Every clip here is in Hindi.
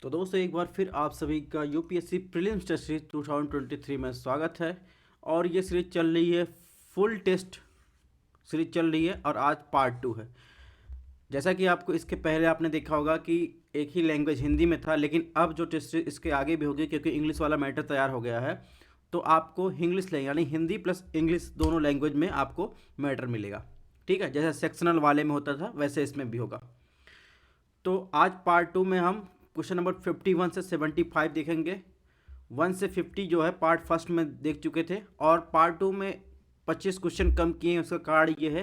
तो दोस्तों एक बार फिर आप सभी का यूपीएससी प्रीलिम्स टेस्ट सीरीज 2023 में स्वागत है। और ये सीरीज चल रही है, फुल टेस्ट सीरीज चल रही है और आज पार्ट 2 है। जैसा कि आपको इसके पहले आपने देखा होगा कि एक ही लैंग्वेज हिंदी में था, लेकिन अब जो टेस्ट सीरीज इसके आगे भी होगी क्योंकि इंग्लिश वाला मैटर तैयार हो गया है, तो आपको इंग्लिश यानी हिंदी प्लस इंग्लिश दोनों लैंग्वेज में आपको मैटर मिलेगा। ठीक है, जैसा सेक्शनल वाले में होता था वैसे इसमें भी होगा। तो आज पार्ट 2 में हम क्वेश्चन नंबर 51 से 75 देखेंगे। 1 से 50 जो है पार्ट फर्स्ट में देख चुके थे, और पार्ट 2 में 25 क्वेश्चन कम किए हैं। उसका कारण ये है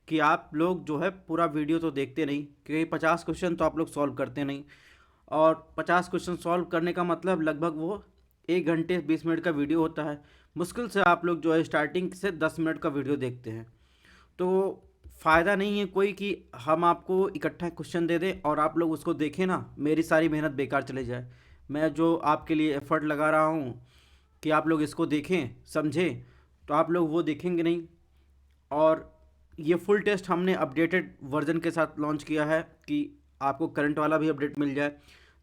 कि आप लोग जो है पूरा वीडियो तो देखते नहीं, क्योंकि 50 क्वेश्चन तो आप लोग सॉल्व करते नहीं, और 50 क्वेश्चन सॉल्व करने का मतलब लगभग वो 1 घंटे 20 मिनट का वीडियो होता है। मुश्किल से आप लोग जो है स्टार्टिंग से 10 मिनट का वीडियो देखते हैं, तो फ़ायदा नहीं है कोई कि हम आपको इकट्ठा क्वेश्चन दे दें और आप लोग उसको देखें ना, मेरी सारी मेहनत बेकार चले जाए। मैं जो आपके लिए एफर्ट लगा रहा हूँ कि आप लोग इसको देखें समझें, तो आप लोग वो देखेंगे नहीं। और ये फुल टेस्ट हमने अपडेटेड वर्जन के साथ लॉन्च किया है कि आपको करंट वाला भी अपडेट मिल जाए।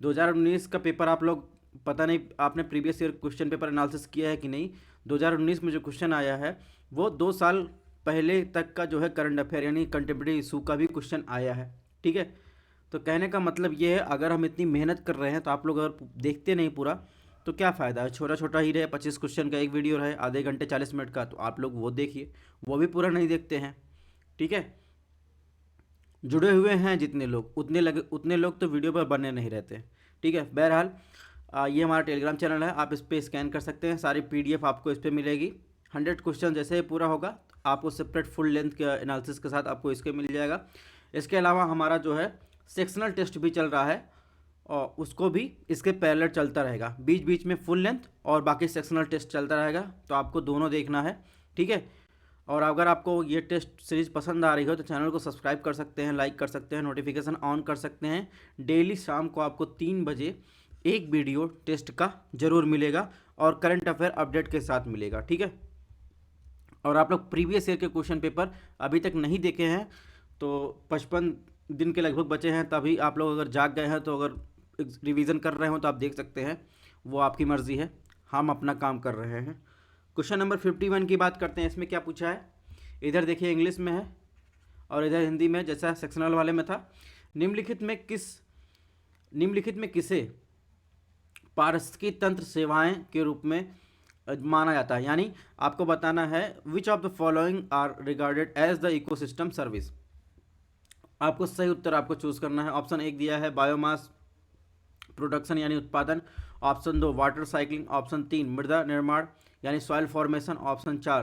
2019 का पेपर आप लोग, पता नहीं आपने previous year question paper analysis किया है कि नहीं। 2019 में जो क्वेश्चन आया है वो 2 साल पहले तक का जो है करंट अफेयर यानी कंटेम्प्रेरी इशू का भी क्वेश्चन आया है। ठीक है, तो कहने का मतलब ये है, अगर हम इतनी मेहनत कर रहे हैं तो आप लोग अगर देखते नहीं पूरा तो क्या फ़ायदा है। छोटा छोटा ही रहे, 25 क्वेश्चन का एक वीडियो रहे, आधे घंटे 40 मिनट का, तो आप लोग वो देखिए, वो भी पूरा नहीं देखते हैं। ठीक है, जुड़े हुए हैं जितने लोग उतने लोग तो वीडियो पर बने नहीं रहते। ठीक है, बहरहाल ये हमारा टेलीग्राम चैनल है, आप इस पर स्कैन कर सकते हैं, सारी पीडीएफ आपको इस पर मिलेगी। 100 क्वेश्चन जैसे ही पूरा होगा तो आपको सेपरेट फुल लेंथ के एनालिसिस के साथ आपको इसके मिल जाएगा। इसके अलावा हमारा जो है सेक्शनल टेस्ट भी चल रहा है, और उसको भी इसके पैरेलल चलता रहेगा, बीच बीच में फुल लेंथ और बाकी सेक्शनल टेस्ट चलता रहेगा, तो आपको दोनों देखना है। ठीक है, और अगर आपको ये टेस्ट सीरीज़ पसंद आ रही हो तो चैनल को सब्सक्राइब कर सकते हैं, लाइक कर सकते हैं, नोटिफिकेशन ऑन कर सकते हैं। डेली शाम को आपको 3 बजे एक वीडियो टेस्ट का ज़रूर मिलेगा और करंट अफेयर अपडेट के साथ मिलेगा। ठीक है, और आप लोग प्रीवियस ईयर के क्वेश्चन पेपर अभी तक नहीं देखे हैं तो 55 दिन के लगभग बचे हैं, तभी आप लोग अगर जाग गए हैं तो अगर रिवीजन कर रहे हो तो आप देख सकते हैं, वो आपकी मर्ज़ी है, हम अपना काम कर रहे हैं। क्वेश्चन नंबर 51 की बात करते हैं। इसमें क्या पूछा है, इधर देखिए इंग्लिश में है और इधर हिंदी में, जैसा सेक्शनल वाले में था। निम्नलिखित में किसे पारिस्थितिकी तंत्र सेवाएं के रूप में माना जाता है, यानी आपको बताना है which of the following are regarded as the ecosystem service. आपको सही उत्तर आपको चूज करना है। ऑप्शन 1 दिया है बायोमास प्रोडक्शन यानी उत्पादन, ऑप्शन 2 वाटर साइकिलिंग, ऑप्शन 3 मृदा निर्माण यानी soil formation, option 4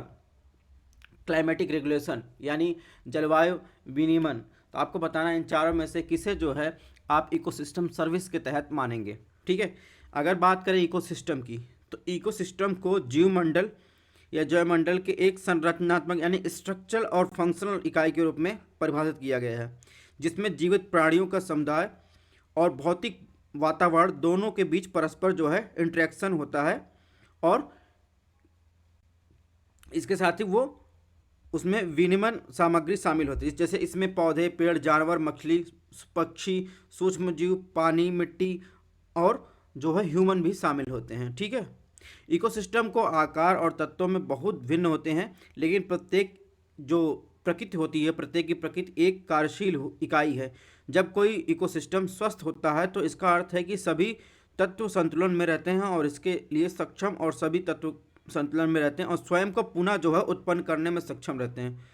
climatic regulation यानी जलवायु विनियमन। तो आपको बताना है इन चारों में से किसे जो है आप इकोसिस्टम सर्विस के तहत मानेंगे। ठीक है, अगर बात करें इकोसिस्टम की, तो इकोसिस्टम को जीवमंडल या जैवमंडल के एक संरचनात्मक यानी स्ट्रक्चरल और फंक्शनल इकाई के रूप में परिभाषित किया गया है, जिसमें जीवित प्राणियों का समुदाय और भौतिक वातावरण दोनों के बीच परस्पर जो है इंटरेक्शन होता है, और इसके साथ ही वो उसमें विनिमय सामग्री शामिल होती है। जैसे इसमें पौधे, पेड़, जानवर, मछली, पक्षी, सूक्ष्म जीव, पानी, मिट्टी और जो है ह्यूमन भी शामिल होते हैं। ठीक है, इकोसिस्टम को आकार और तत्वों में बहुत भिन्न होते हैं, लेकिन प्रत्येक जो प्रकृति होती है, प्रत्येक की प्रकृति एक कार्यशील इकाई है। जब कोई इकोसिस्टम स्वस्थ होता है तो इसका अर्थ है कि सभी तत्व संतुलन में रहते हैं और इसके लिए सक्षम, और सभी तत्व संतुलन में रहते हैं और स्वयं को पुनः जो है उत्पन्न करने में सक्षम रहते हैं।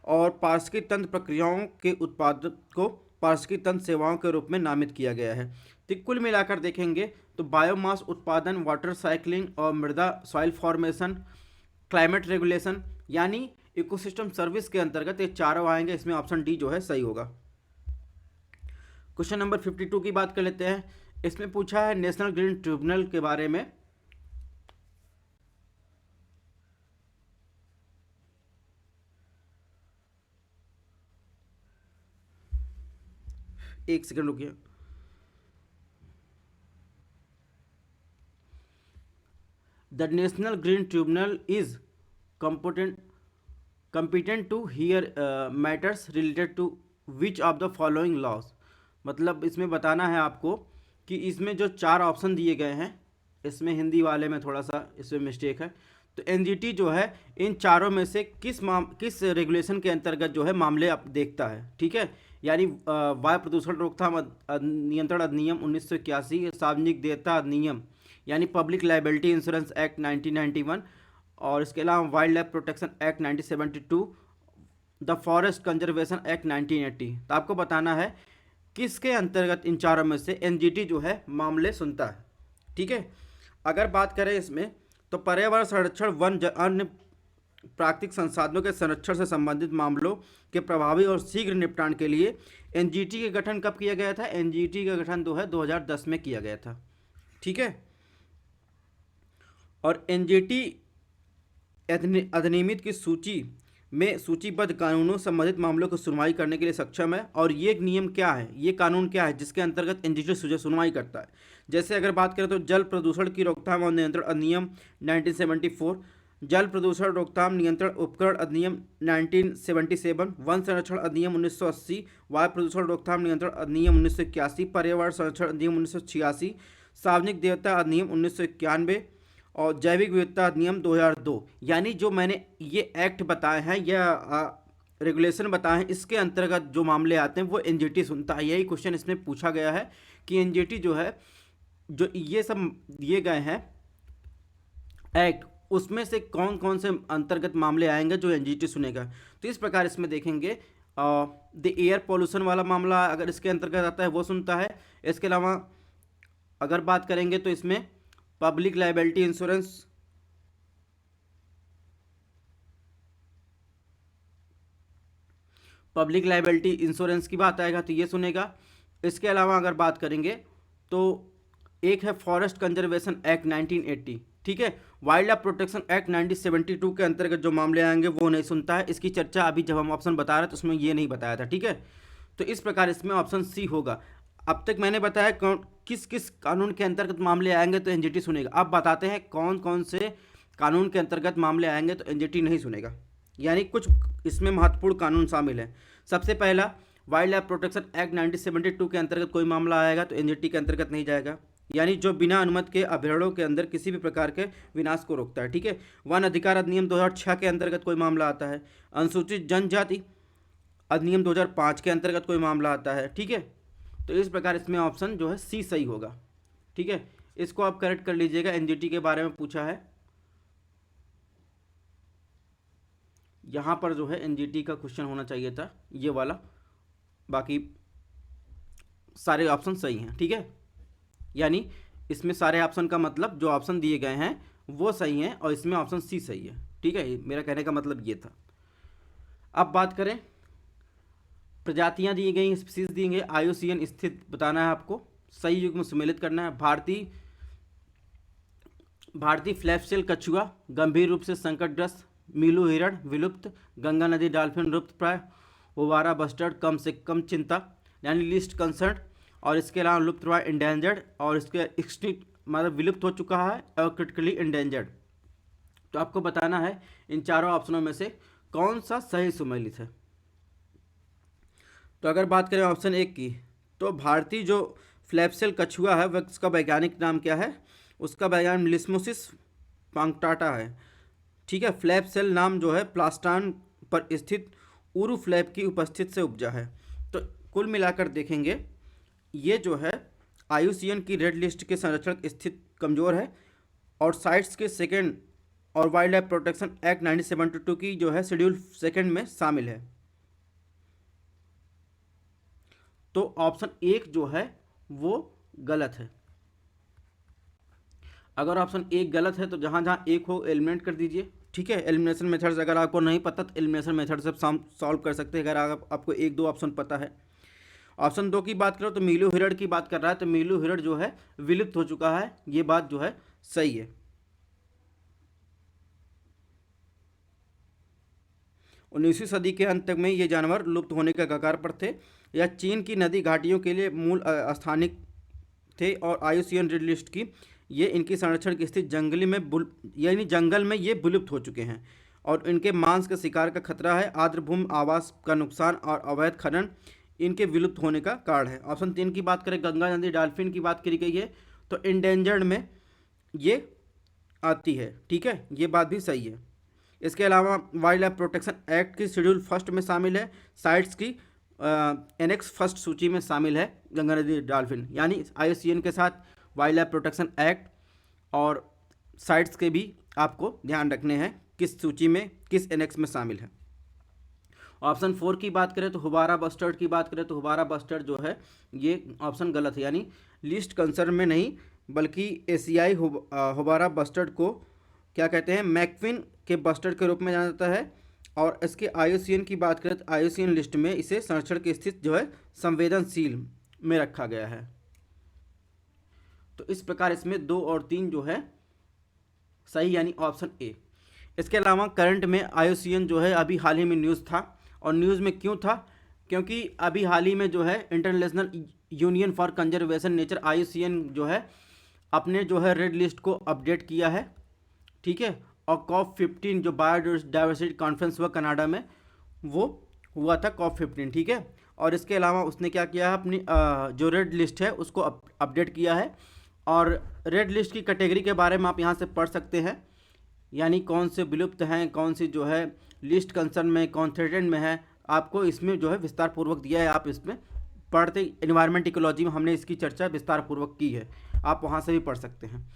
और पारिस्थितिकी तंत्र प्रक्रियाओं के उत्पादन को पारिस्थितिकी तंत्र सेवाओं के रूप में नामित किया गया है। तो कुल मिलाकर देखेंगे तो बायोमास उत्पादन, वाटर साइकिलिंग और मृदा सॉइल फॉर्मेशन, क्लाइमेट रेगुलेशन यानी इकोसिस्टम सर्विस के अंतर्गत ये चारों आएंगे। इसमें ऑप्शन डी जो है सही होगा। क्वेश्चन नंबर 52 की बात कर लेते हैं। इसमें पूछा है नेशनल ग्रीन ट्रिब्यूनल के बारे में। एक सेकंड रुकिए। The national green tribunal is competent to hear matters related to which of the following laws। मतलब इसमें बताना है आपको कि इसमें जो 4 ऑप्शन दिए गए हैं, इसमें हिंदी वाले में थोड़ा सा इसमें मिस्टेक है। तो एनजीटी जो है इन चारों में से किस रेगुलेशन के अंतर्गत जो है मामले आप देखता है, ठीक है। यानी वायु प्रदूषण रोकथाम नियंत्रण अधिनियम 1981, सार्वजनिक देयता अधिनियम यानी पब्लिक लाइबिलिटी इंश्योरेंस एक्ट 1991, और इसके अलावा wild life protection act 1972, the forest conservation act 1980। तो आपको बताना है किसके अंतर्गत इन चारों में से एनजीटी जो है मामले सुनता है, ठीक है। अगर बात करें इसमें, तो पर्यावरण संरक्षण, वन अन्य प्राकृतिक संसाधनों के संरक्षण से संबंधित मामलों के प्रभावी और शीघ्र निपटान के लिए एनजीटी का गठन कब किया गया था? एनजीटी का गठन जो है 2010 में किया गया था, ठीक है। और एनजीटी अधिनियमित की सूची में सूचीबद्ध कानूनों संबंधित मामलों की सुनवाई करने के लिए सक्षम है। और ये नियम क्या है, ये कानून क्या है जिसके अंतर्गत एनजीटी सुनवाई करता है? जैसे अगर बात करें तो जल प्रदूषण की रोकथाम और नियंत्रण अधिनियम 1974, जल प्रदूषण रोकथाम नियंत्रण उपकरण अधिनियम 1977, वन संरक्षण अधिनियम 1980, वायु प्रदूषण रोकथाम नियंत्रण अधिनियम 1981, पर्यावरण संरक्षण अधिनियम 1986, सार्वजनिक देयता अधिनियम 1991 और जैविक विविधता अधिनियम 2002। यानी जो मैंने ये एक्ट बताए हैं या रेगुलेशन बताए हैं, इसके अंतर्गत जो मामले आते हैं वो एनजीटी सुनता है। यही क्वेश्चन इसमें पूछा गया है कि एनजीटी जो है, जो ये सब दिए गए हैं एक्ट, उसमें से कौन कौन से अंतर्गत मामले आएंगे जो एनजीटी सुनेगा। तो इस प्रकार इसमें देखेंगे द एयर पोल्यूशन वाला मामला अगर इसके अंतर्गत आता है वो सुनता है। इसके अलावा अगर बात करेंगे तो इसमें public liability insurance, public liability insurance की बात आएगा तो ये सुनेगा। इसके अलावा अगर बात करेंगे तो एक है फॉरेस्ट कंजर्वेशन एक्ट 1980, ठीक है। वाइल्ड लाइफ प्रोटेक्शन एक्ट 1972 के अंतर्गत जो मामले आएंगे वो नहीं सुनता है। इसकी चर्चा अभी जब हम ऑप्शन बता रहे थे तो उसमें ये नहीं बताया था, ठीक है। तो इस प्रकार इसमें ऑप्शन सी होगा। अब तक मैंने बताया कौन किस किस कानून के अंतर्गत मामले आएंगे तो एनजीटी सुनेगा। अब बताते हैं कौन कौन से कानून के अंतर्गत मामले आएंगे तो एनजीटी नहीं सुनेगा। यानी कुछ इसमें महत्वपूर्ण कानून शामिल हैं। सबसे पहला, वाइल्ड लाइफ प्रोटेक्शन एक्ट 1972 के अंतर्गत कोई मामला आएगा तो एनजीटी के अंतर्गत नहीं जाएगा, यानी जो बिना अनुमति के अभयारण्यों के अंदर किसी भी प्रकार के विनाश को रोकता है, ठीक है। वन अधिकार अधिनियम 2006 के अंतर्गत कोई मामला आता है। अनुसूचित जनजाति अधिनियम 2005 के अंतर्गत कोई मामला आता है, ठीक है। तो इस प्रकार इसमें ऑप्शन जो है सी सही होगा, ठीक है। इसको आप करेक्ट कर लीजिएगा। एनजीटी के बारे में पूछा है, यहाँ पर जो है एनजीटी का क्वेश्चन होना चाहिए था ये वाला। बाकी सारे ऑप्शन सही हैं, ठीक है। यानी इसमें सारे ऑप्शन का मतलब जो ऑप्शन दिए गए हैं वो सही हैं और इसमें ऑप्शन सी सही है, ठीक है। मेरा कहने का मतलब ये था। अब बात करें, प्रजातियां दी गई, स्पीसीज दी गई, आयुसीएन स्थित बताना है आपको, सही युग में सम्मिलित करना है। भारतीय फ्लैपसेल कछुआ गंभीर रूप से संकटग्रस्त, मीलू हिरण विलुप्त, गंगा नदी डॉल्फिन लुप्त प्राय, ओवारा बस्टर्ड कम से कम चिंता यानी लिस्ट कंसर्न, और इसके अलावा लुप्त प्राय इंडेंजर्ड, और इसके एक्सटिंक्ट मतलब विलुप्त हो चुका है और क्रिटिकली इंडेंजर्ड। तो आपको बताना है इन चारों ऑप्शनों में से कौन सा सही सम्मिलित है। तो अगर बात करें ऑप्शन एक की, तो भारतीय जो फ्लैपसेल कछुआ है वह उसका वैज्ञानिक नाम क्या है? उसका वैज्ञानिक मिलिस्मोसिस पांक्टाटा है, ठीक है। फ्लैपसेल नाम जो है प्लास्टान पर स्थित उरु फ्लैप की उपस्थिति से उपजा है। तो कुल मिलाकर देखेंगे ये जो है आईयूसीएन की रेड लिस्ट के संरक्षण स्थिति कमज़ोर है, और साइट्स के सेकेंड और वाइल्ड लाइफ प्रोटेक्शन एक्ट 1972 की जो है शेड्यूल सेकेंड में शामिल है। तो ऑप्शन एक जो है वो गलत है। अगर ऑप्शन एक गलत है तो जहाँ जहाँ एक हो एलिमिनेट कर दीजिए, ठीक है। एलिमिनेशन मेथड्स अगर आपको नहीं पता तो एलिमिनेशन मेथड से सॉल्व कर सकते हैं अगर आपको एक दो ऑप्शन पता है। ऑप्शन दो की बात करो तो मीलू हिरण की बात कर रहा है, तो मीलू हिरण जो है विलुप्त हो चुका है, ये बात जो है सही है। 19वीं सदी के अंत तक में ये जानवर लुप्त होने के कगार पर थे। यह चीन की नदी घाटियों के लिए मूल स्थानिक थे, और आईयूसीएन रेड लिस्ट की ये इनकी संरक्षण की स्थिति जंगली में यानी जंगल में ये विलुप्त हो चुके हैं, और इनके मांस के शिकार का खतरा है। आर्द्रभूमि आवास का नुकसान और अवैध खनन इनके विलुप्त होने का कारण है। ऑप्शन 3 की बात करें, गंगा नदी डॉल्फिन की बात करी गई है, तो इंडेंजर्ड में ये आती है। ठीक है, ये बात भी सही है। इसके अलावा वाइल्ड लाइफ प्रोटेक्शन एक्ट की शेड्यूल फर्स्ट में शामिल है, साइट्स की एनेक्स फर्स्ट सूची में शामिल है गंगा नदी डॉल्फिन, यानी IUCN के साथ वाइल्ड लाइफ प्रोटेक्शन एक्ट और साइट्स के भी आपको ध्यान रखने हैं किस सूची में, किस एनेक्स में शामिल है। ऑप्शन 4 की बात करें तो हुबारा बस्टर्ड की बात करें तो हुबारा बस्टर्ड जो है ये ऑप्शन गलत है, यानी लिस्ट कंसर्न में नहीं, बल्कि एशियाई हुबारा बस्टर्ड को क्या कहते हैं, मैकफिन के बस्टर्ड के रूप में जाना जाता है। और इसके IUCN की बात करें तो IUCN लिस्ट में इसे संरक्षण की स्थिति जो है संवेदनशील में रखा गया है। तो इस प्रकार इसमें 2 और 3 जो है सही, यानी ऑप्शन ए। इसके अलावा करंट में IUCN जो है अभी हाल ही में न्यूज़ था, और न्यूज़ में क्यों था, क्योंकि अभी हाल ही में जो है international union for conservation nature IUCN जो है अपने जो है रेड लिस्ट को अपडेट किया है। ठीक है, और COP15 जो बायोडाइवर्सिटी कॉन्फ्रेंस हुआ कनाडा में, वो हुआ था COP15। ठीक है, और इसके अलावा उसने क्या किया है, अपनी जो रेड लिस्ट है उसको अपडेट किया है। और रेड लिस्ट की कैटेगरी के बारे में आप यहाँ से पढ़ सकते हैं, यानी कौन से विलुप्त हैं, कौन सी जो है लिस्ट कंसर्न में, कौन थ्रेटेंड में है, आपको इसमें जो है विस्तार पूर्वक दिया है। आप इसमें पढ़ते, एनवायरमेंट इकोलॉजी में हमने इसकी चर्चा विस्तार पूर्वक की है, आप वहाँ से भी पढ़ सकते हैं,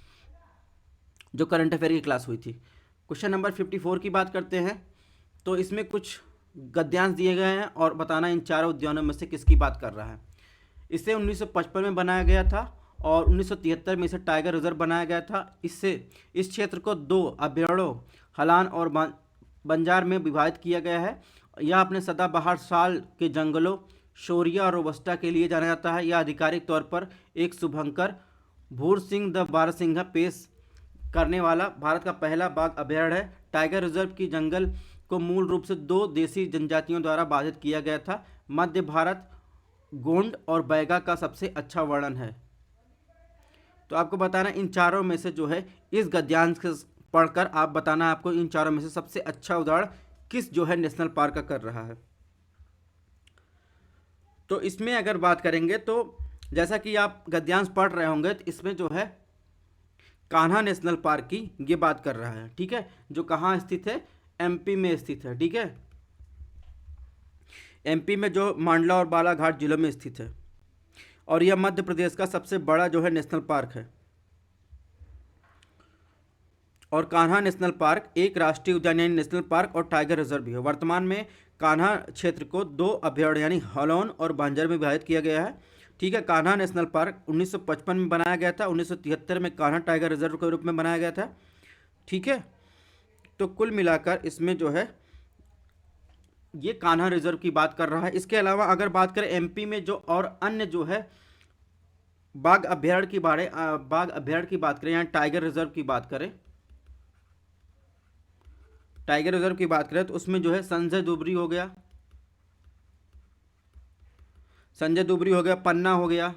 जो करंट अफेयर की क्लास हुई थी। क्वेश्चन नंबर 54 की बात करते हैं, तो इसमें कुछ गद्यांश दिए गए हैं और बताना इन चारों उद्यानों में से किसकी बात कर रहा है। इसे 1955 में बनाया गया था और 1973 में इसे टाइगर रिजर्व बनाया गया था। इससे इस क्षेत्र को 2 अभयारण्यों हलान और बंजार में विभाजित किया गया है। यह अपने सदाबहार साल के जंगलों शोरिया और रोबस्टा के लिए जाना जाता है। यह आधिकारिक तौर पर एक शुभंकर भूर सिंह द बारहसिंघा पेश करने वाला भारत का पहला बाघ अभयारण्य है। टाइगर रिजर्व की जंगल को मूल रूप से 2 देसी जनजातियों द्वारा बाधित किया गया था। मध्य भारत गोंड और बैगा का सबसे अच्छा वर्णन है। तो आपको बताना इन चारों में से जो है, इस गद्यांश के पढ़कर आप बताना आपको इन चारों में से सबसे अच्छा उदाहरण किस जो है नेशनल पार्क का कर रहा है। तो इसमें अगर बात करेंगे तो जैसा कि आप गद्यांश पढ़ रहे होंगे, तो इसमें जो है कान्हा नेशनल पार्क की ये बात कर रहा है। ठीक है, जो कहाँ स्थित है, MP में स्थित है। ठीक है, MP में जो मांडला और बालाघाट जिलों में स्थित है, और यह मध्य प्रदेश का सबसे बड़ा जो है नेशनल पार्क है। और कान्हा नेशनल पार्क एक राष्ट्रीय उद्यान यानी नेशनल पार्क और टाइगर रिजर्व भी है। वर्तमान में कान्हा क्षेत्र को 2 अभयारण्य यानी हलौन और बंजर में विभाजित किया गया है। ठीक है, कान्हा नेशनल पार्क 1955 में बनाया गया था, 1973 में कान्हा टाइगर रिजर्व के रूप में बनाया गया था। ठीक है, तो कुल मिलाकर इसमें जो है ये कान्हा रिजर्व की बात कर रहा है। इसके अलावा अगर बात करें MP में जो और अन्य जो है बाघ अभयारण्य की बात करें, यहाँ टाइगर रिजर्व की बात करें, टाइगर रिजर्व की बात करें तो उसमें जो है संजय दुबरी हो गया, पन्ना हो गया।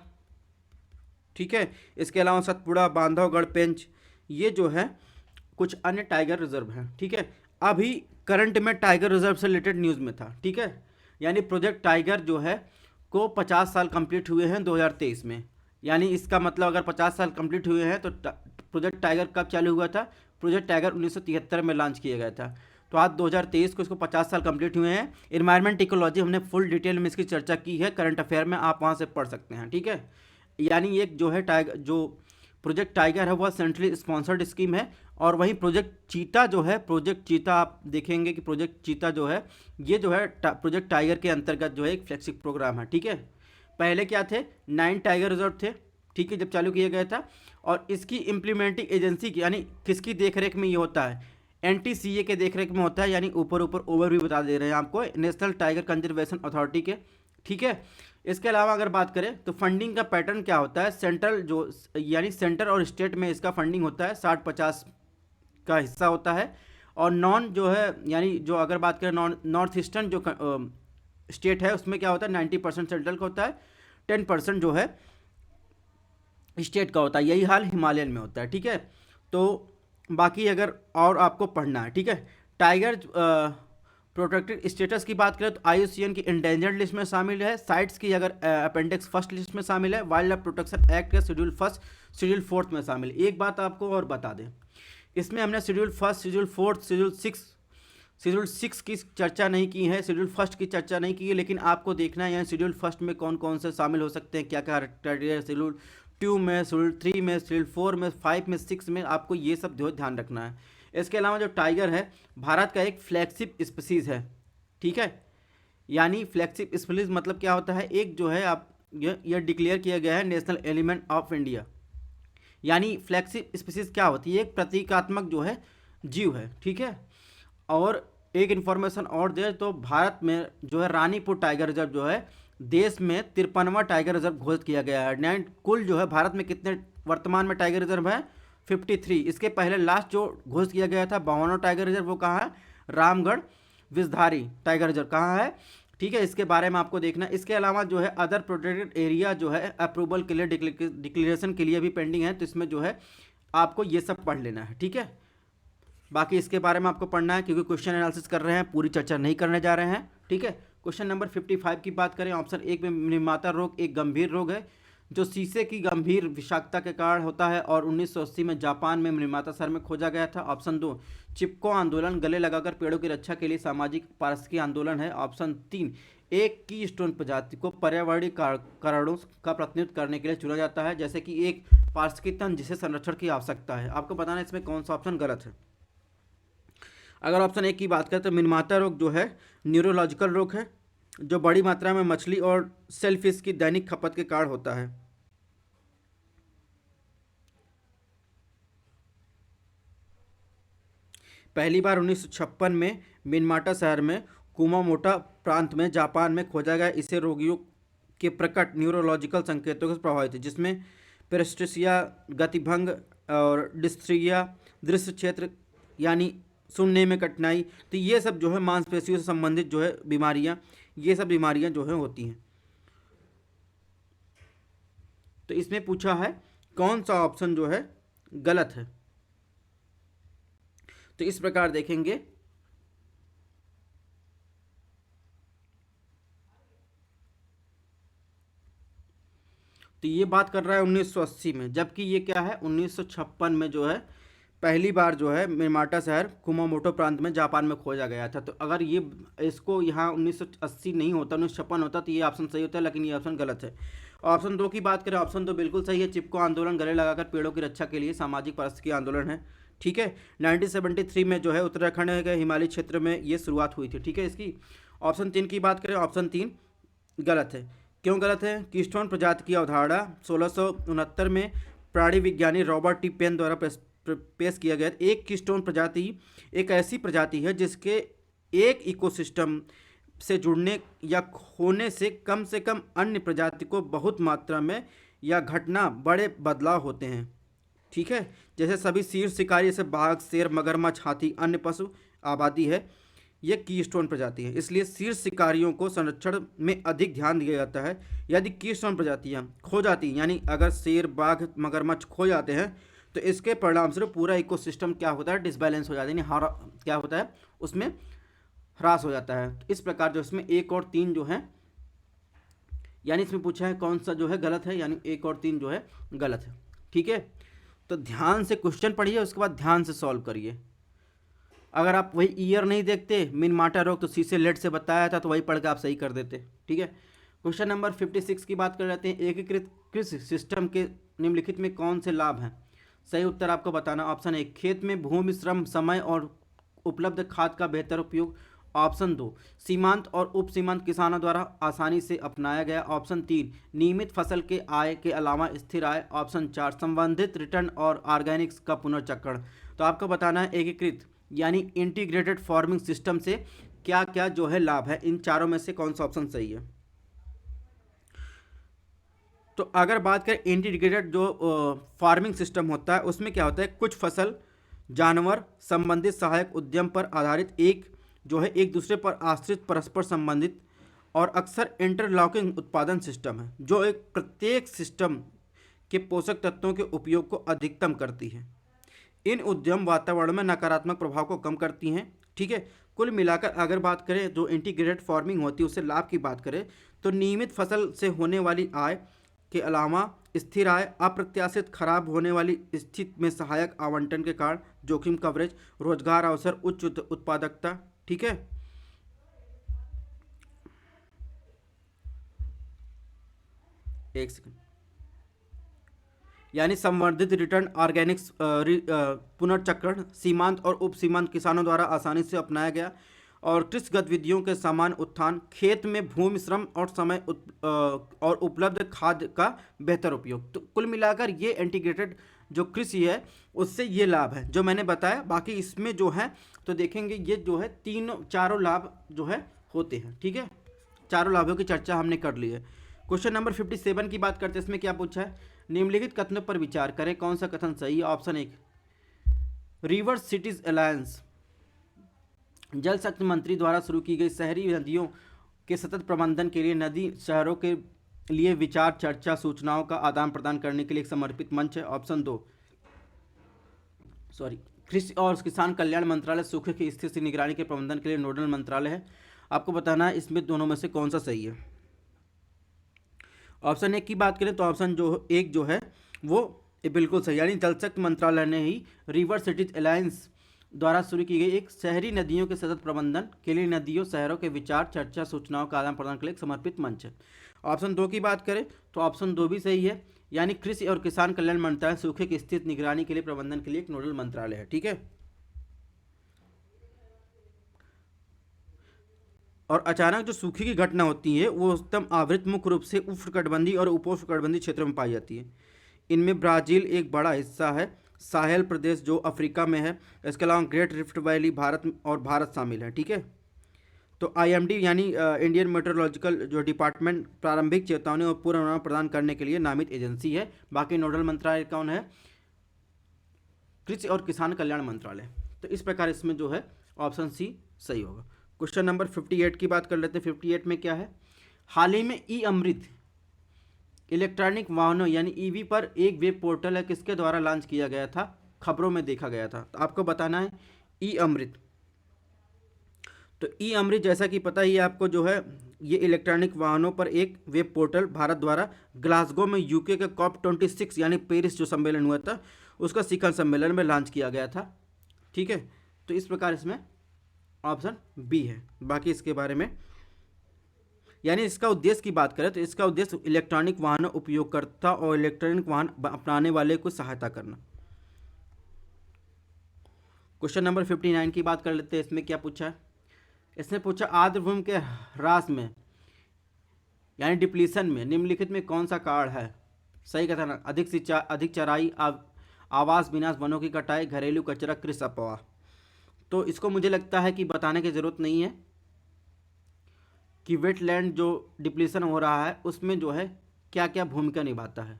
ठीक है, इसके अलावा सतपुड़ा, बांधवगढ़, पेंच, ये जो है कुछ अन्य टाइगर रिजर्व हैं। ठीक है, अभी करंट में टाइगर रिजर्व से रिलेटेड न्यूज़ में था। ठीक है, यानी प्रोजेक्ट टाइगर जो है को 50 साल कंप्लीट हुए हैं 2023 में। यानी इसका मतलब अगर 50 साल कंप्लीट हुए हैं तो प्रोजेक्ट टाइगर कब चालू हुआ था, प्रोजेक्ट टाइगर 1973 में लॉन्च किया गया था। तो आज 2023 को इसको 50 साल कंप्लीट हुए हैं। एनवायरमेंट इकोलॉजी हमने फुल डिटेल में इसकी चर्चा की है करंट अफेयर में, आप वहाँ से पढ़ सकते हैं। ठीक है, यानी एक जो है टाइगर, जो प्रोजेक्ट टाइगर है वह सेंट्रली स्पॉन्सर्ड स्कीम है। और वहीं प्रोजेक्ट चीता जो है, प्रोजेक्ट चीता आप देखेंगे कि प्रोजेक्ट चीता जो है ये जो है प्रोजेक्ट टाइगर के अंतर्गत जो है एक फ्लैगशिप प्रोग्राम है। ठीक है, पहले क्या थे, 9 टाइगर रिजर्व थे। ठीक है, जब चालू किया गया था, और इसकी इम्प्लीमेंटिंग एजेंसी की यानी किसकी देखरेख में ये होता है, NTCA के देखरेख में होता है। यानी ऊपर ओवरव्यू बता दे रहे हैं आपको, नेशनल टाइगर कंजर्वेशन अथॉरिटी के। ठीक है, इसके अलावा अगर बात करें तो फंडिंग का पैटर्न क्या होता है, सेंट्रल जो यानी सेंटर और स्टेट में इसका फंडिंग होता है 60-50 का हिस्सा होता है। और नॉन जो है यानी जो अगर बात करें नॉर्थ ईस्टर्न जो स्टेट है उसमें क्या होता है, 90% सेंट्रल का होता है, 10% जो है स्टेट का होता है। यही हाल हिमालयन में होता है। ठीक है, तो बाकी अगर और आपको पढ़ना है, ठीक है, टाइगर प्रोटेक्टेड स्टेटस की बात करें तो IUCN की इंडेंजर्ड लिस्ट में शामिल है। साइट्स की अगर अपेंडिक्स फर्स्ट लिस्ट में शामिल है। वाइल्ड लाइफ प्रोटेक्शन एक्ट के शेड्यूल फर्स्ट शेड्यूल फोर्थ में शामिल है। एक बात आपको और बता दें, इसमें हमने schedule first, schedule fourth, schedule six की चर्चा नहीं की है, शेड्यूल फर्स्ट की चर्चा नहीं की है, लेकिन आपको देखना है यहाँ शेड्यूल फर्स्ट में कौन कौन से शामिल हो सकते हैं, क्या क्या क्राइटेरिया, शेड्यूल 2 में, शेड्यूल 3 में, शेड्यूल 4 में, 5 में, 6 में, आपको ये सब जो ध्यान रखना है। इसके अलावा जो टाइगर है भारत का एक फ्लैगशिप स्पीसीज है, ठीक है। यानी फ्लैगशिप स्पीसीज मतलब क्या होता है, एक जो है आप यह डिक्लेयर किया गया है नेशनल एलिमेंट ऑफ इंडिया। यानी फ्लैगशिप स्पीसीज क्या होती है, एक प्रतीकात्मक जो है जीव है, ठीक है। और एक इन्फॉर्मेशन और दे तो भारत में जो है रानीपुर टाइगर रिजर्व जो है देश में 53वां टाइगर रिजर्व घोषित किया गया है। कुल जो है भारत में कितने वर्तमान में टाइगर रिजर्व है, 53। इसके पहले लास्ट जो घोषित किया गया था 52वां टाइगर रिजर्व, वो कहाँ है, रामगढ़ विषधारी टाइगर रिजर्व कहाँ है, ठीक है। इसके बारे में आपको देखना। इसके अलावा जो है अदर प्रोटेक्टेड एरिया जो है अप्रूवल के लिए डिक्लेरेशन के लिए भी पेंडिंग है, तो इसमें जो है आपको ये सब पढ़ लेना है, ठीक है। बाकी इसके बारे में आपको पढ़ना है क्योंकि क्वेश्चन एनालिसिस कर रहे हैं, पूरी चर्चा नहीं करने जा रहे हैं, ठीक है। क्वेश्चन नंबर 55 की बात करें, ऑप्शन 1 में निर्माता रोग एक गंभीर रोग है जो शीशे की गंभीर विषाक्तता के कारण होता है और 1980 में जापान में निर्माता शहर में खोजा गया था। ऑप्शन 2 चिपको आंदोलन गले लगाकर पेड़ों की रक्षा के लिए सामाजिक पारिस्थितिकी आंदोलन है। ऑप्शन 3 एक की स्टोन प्रजाति को पर्यावरणीय कारणों का प्रतिनिधित्व करने के लिए चुना जाता है, जैसे कि एक पारिस्थितिकी तंत्र जिसे संरक्षण की आवश्यकता है। आपको बताना है इसमें कौन सा ऑप्शन गलत है। अगर ऑप्शन 1 की बात करें तो निर्माता रोग जो है न्यूरोलॉजिकल रोग है जो बड़ी मात्रा में मछली और सेलफिश की दैनिक खपत के कारण होता है। पहली बार 1956 में मिनमाटा शहर में कुमामोटो प्रांत में जापान में खोजा गया। इसे रोगियों के प्रकट न्यूरोलॉजिकल संकेतों से प्रभावित है, जिसमें पेरेस्ट्रेसिया, गतिभंग और डिस्ट्रिया, दृश्य क्षेत्र यानी सुनने में कठिनाई, तो ये सब जो है मांसपेशियों से संबंधित जो है बीमारियां, ये सब बीमारियां जो है होती हैं। तो इसमें पूछा है कौन सा ऑप्शन जो है गलत है, तो इस प्रकार देखेंगे। तो ये बात कर रहा है 1980 में, जबकि ये क्या है 1956 में जो है पहली बार जो है मिनमाटा शहर कुमामोटो प्रांत में जापान में खोजा गया था। तो अगर ये इसको यहाँ 1980 नहीं होता, 1956 होता, तो ये ऑप्शन सही होता है, लेकिन ये ऑप्शन गलत है। ऑप्शन 2 की बात करें, ऑप्शन 2 बिल्कुल सही है। चिपको आंदोलन गले लगाकर पेड़ों की रक्षा के लिए सामाजिक पारिस्थितिकी आंदोलन है, ठीक है। 1973 में जो है उत्तराखंड के हिमालय क्षेत्र में ये शुरुआत हुई थी, ठीक है इसकी। ऑप्शन 3 की बात करें, ऑप्शन 3 गलत है। क्यों गलत है, कीस्टोन प्रजाति की अवधारणा 1669 में प्राणी विज्ञानी रॉबर्ट टी पेन द्वारा पेश किया गया। एक कीस्टोन प्रजाति एक ऐसी प्रजाति है जिसके एक इकोसिस्टम से जुड़ने या खोने से कम अन्य प्रजाति को बहुत मात्रा में या घटना बड़े बदलाव होते हैं, ठीक है। जैसे सभी शीर्ष शिकारी जैसे बाघ, शेर, मगरमच्छ, हाथी, अन्य पशु आबादी है, ये कीस्टोन प्रजाति है। इसलिए शीर्ष शिकारियों को संरक्षण में अधिक ध्यान दिया जाता है। यदि कीस्टोन प्रजातियाँ खो जाती हैं, यानी अगर शेर, बाघ, मगरमच्छ खो जाते हैं, तो इसके परिणाम स्वरूप पूरा इकोसिस्टम क्या होता है, डिसबैलेंस हो जाता है, यानी क्या होता है उसमें ह्रास हो जाता है। तो इस प्रकार जो इसमें 1 और 3 जो है, यानी इसमें पूछा है कौन सा जो है गलत है, यानी 1 और 3 जो है गलत है, ठीक है। तो ध्यान से क्वेश्चन पढ़िए, उसके बाद ध्यान से सॉल्व करिए। अगर आप वही ईयर नहीं देखते, मिनमाटा रोग तो सी से लेट से बताया था, तो वही पढ़ के आप सही कर देते, ठीक है। क्वेश्चन नंबर 56 की बात कर लेते हैं। एकीकृत कृषि सिस्टम के निम्नलिखित में कौन से लाभ हैं। सही उत्तर आपको बताना। ऑप्शन 1 खेत में भूमि, श्रम, समय और उपलब्ध खाद का बेहतर उपयोग। ऑप्शन 2 सीमांत और उप सीमांत किसानों द्वारा आसानी से अपनाया गया। ऑप्शन 3 नियमित फसल के आय के अलावा स्थिर आय। ऑप्शन 4 संबंधित रिटर्न और ऑर्गेनिक्स का पुनर्चक्रण। तो आपको बताना है एकीकृत यानी इंटीग्रेटेड फार्मिंग सिस्टम से क्या क्या जो है लाभ है, इन चारों में से कौन सा ऑप्शन सही है। तो अगर बात करें इंटीग्रेटेड जो फार्मिंग सिस्टम होता है, उसमें क्या होता है, कुछ फसल, जानवर, संबंधित सहायक उद्यम पर आधारित एक जो है एक दूसरे पर आश्रित, परस्पर संबंधित और अक्सर इंटरलॉकिंग उत्पादन सिस्टम है, जो एक प्रत्येक सिस्टम के पोषक तत्वों के उपयोग को अधिकतम करती है। इन उद्यम वातावरण में नकारात्मक प्रभाव को कम करती हैं, ठीक है। कुल मिलाकर अगर बात करें जो इंटीग्रेटेड फार्मिंग होती है उससे लाभ की बात करें तो नियमित फसल से होने वाली आय के अलावा स्थिर आय, अप्रत्याशित खराब होने वाली स्थिति में सहायक आवंटन के कारण जोखिम कवरेज, रोजगार अवसर, उच्च उत्पादकता। ठीक है, एक सेकंड, यानी संवर्धित रिटर्न, ऑर्गेनिक्स पुनर्चक्रण, सीमांत और उप सीमांत किसानों द्वारा आसानी से अपनाया गया और कृषि गतिविधियों के समान उत्थान, खेत में भूमि, श्रम और समय और उपलब्ध खाद का बेहतर उपयोग। तो कुल मिलाकर ये इंटीग्रेटेड जो कृषि है उससे ये लाभ है जो मैंने बताया। बाकी इसमें जो है तो देखेंगे ये जो है चारों लाभ जो है होते हैं। ठीक है, चारों लाभों की चर्चा हमने कर ली है। क्वेश्चन नंबर 57 की बात करते हैं। इसमें क्या पूछा है, निम्नलिखित कथनों पर विचार करें, कौन सा कथन सही है। ऑप्शन 1, रिवर सिटीज अलायंस जल शक्ति मंत्री द्वारा शुरू की गई शहरी नदियों के सतत प्रबंधन के लिए नदी शहरों के लिए विचार, चर्चा, सूचनाओं का आदान प्रदान करने के लिए एक समर्पित मंच है। ऑप्शन 2, कृषि और किसान कल्याण मंत्रालय सूखे की स्थिति से निगरानी के प्रबंधन के लिए नोडल मंत्रालय है। आपको बताना है इसमें दोनों में से कौन सा सही है। ऑप्शन 1 की बात करें तो ऑप्शन जो एक जो है वो बिल्कुल सही, यानी जल शक्ति मंत्रालय ने ही रिवर सिटीज अलायंस द्वारा शुरू की गई एक शहरी नदियों के सतत प्रबंधन के लिए नदियों शहरों के विचार, चर्चा, सूचनाओं का आदान प्रदान के लिए एक समर्पित मंच है। ऑप्शन 2 की बात करें तो ऑप्शन 2 भी सही है, यानी कृषि और किसान कल्याण मंत्रालय सूखे की स्थिति निगरानी के लिए प्रबंधन के लिए एक नोडल मंत्रालय है। ठीक है, और अचानक जो सूखे की घटना होती है वो उत्तम आवृत मुख्य रूप से उष्णकटिबंधीय और उपोष्णकटिबंधीय क्षेत्रों में पाई जाती है। इनमें ब्राज़ील एक बड़ा हिस्सा है, साहेल प्रदेश जो अफ्रीका में है, इसके अलावा ग्रेट रिफ्ट वैली भारत शामिल है। ठीक है, तो आईएमडी यानी इंडियन मेट्रोलॉजिकल जो डिपार्टमेंट प्रारंभिक चेतावनी और पूर्वानुमान प्रदान करने के लिए नामित एजेंसी है। बाकी नोडल मंत्रालय कौन है, कृषि और किसान कल्याण मंत्रालय। तो इस प्रकार इसमें जो है ऑप्शन सी सही होगा। क्वेश्चन नंबर 58 की बात कर लेते हैं। 58 में क्या है, हाल ही में ई अमृत इलेक्ट्रॉनिक वाहनों यानी ईवी पर एक वेब पोर्टल है, किसके द्वारा लॉन्च किया गया था, खबरों में देखा गया था। तो आपको बताना है ई अमृत। तो ई अमृत जैसा कि पता ही आपको जो है ये इलेक्ट्रॉनिक वाहनों पर एक वेब पोर्टल भारत द्वारा ग्लासगो में यूके के COP26 यानी पेरिस जो सम्मेलन हुआ था उसका शिखर सम्मेलन में लॉन्च किया गया था। ठीक है, तो इस प्रकार इसमें ऑप्शन बी है। बाकी इसके बारे में यानी इसका उद्देश्य की बात करें तो इसका उद्देश्य इलेक्ट्रॉनिक वाहनों उपयोगकर्ता और इलेक्ट्रॉनिक वाहन अपनाने वाले को सहायता करना। क्वेश्चन नंबर 59 की बात कर लेते हैं। इसमें क्या पूछा है, इसने पूछा आर्द्रभूमि के ह्रास में यानी डिप्लीशन में निम्नलिखित में कौन सा कारण है। सही कथन, अधिक चराई, आवास विनाश, वनों की कटाई, घरेलू कचरा, कृषि अपवाह। तो इसको मुझे लगता है कि बताने की ज़रूरत नहीं है कि वेटलैंड जो डिप्लीशन हो रहा है उसमें जो है क्या क्या भूमिका निभाता है।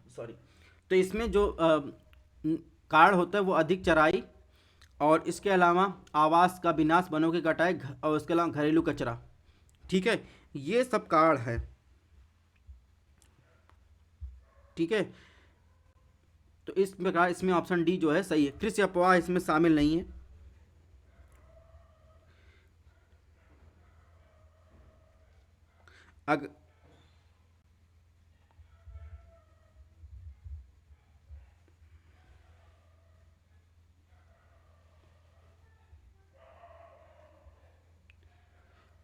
सॉरी, तो इसमें जो कारण होता है वो अधिक चराई और इसके अलावा आवास का विनाश, वनों की कटाई और इसके अलावा घरेलू कचरा। ठीक है, ये सब कारण है। ठीक है, तो इस प्रकार इसमें ऑप्शन डी जो है सही है, कृषि अपवाह इसमें शामिल नहीं है। अगर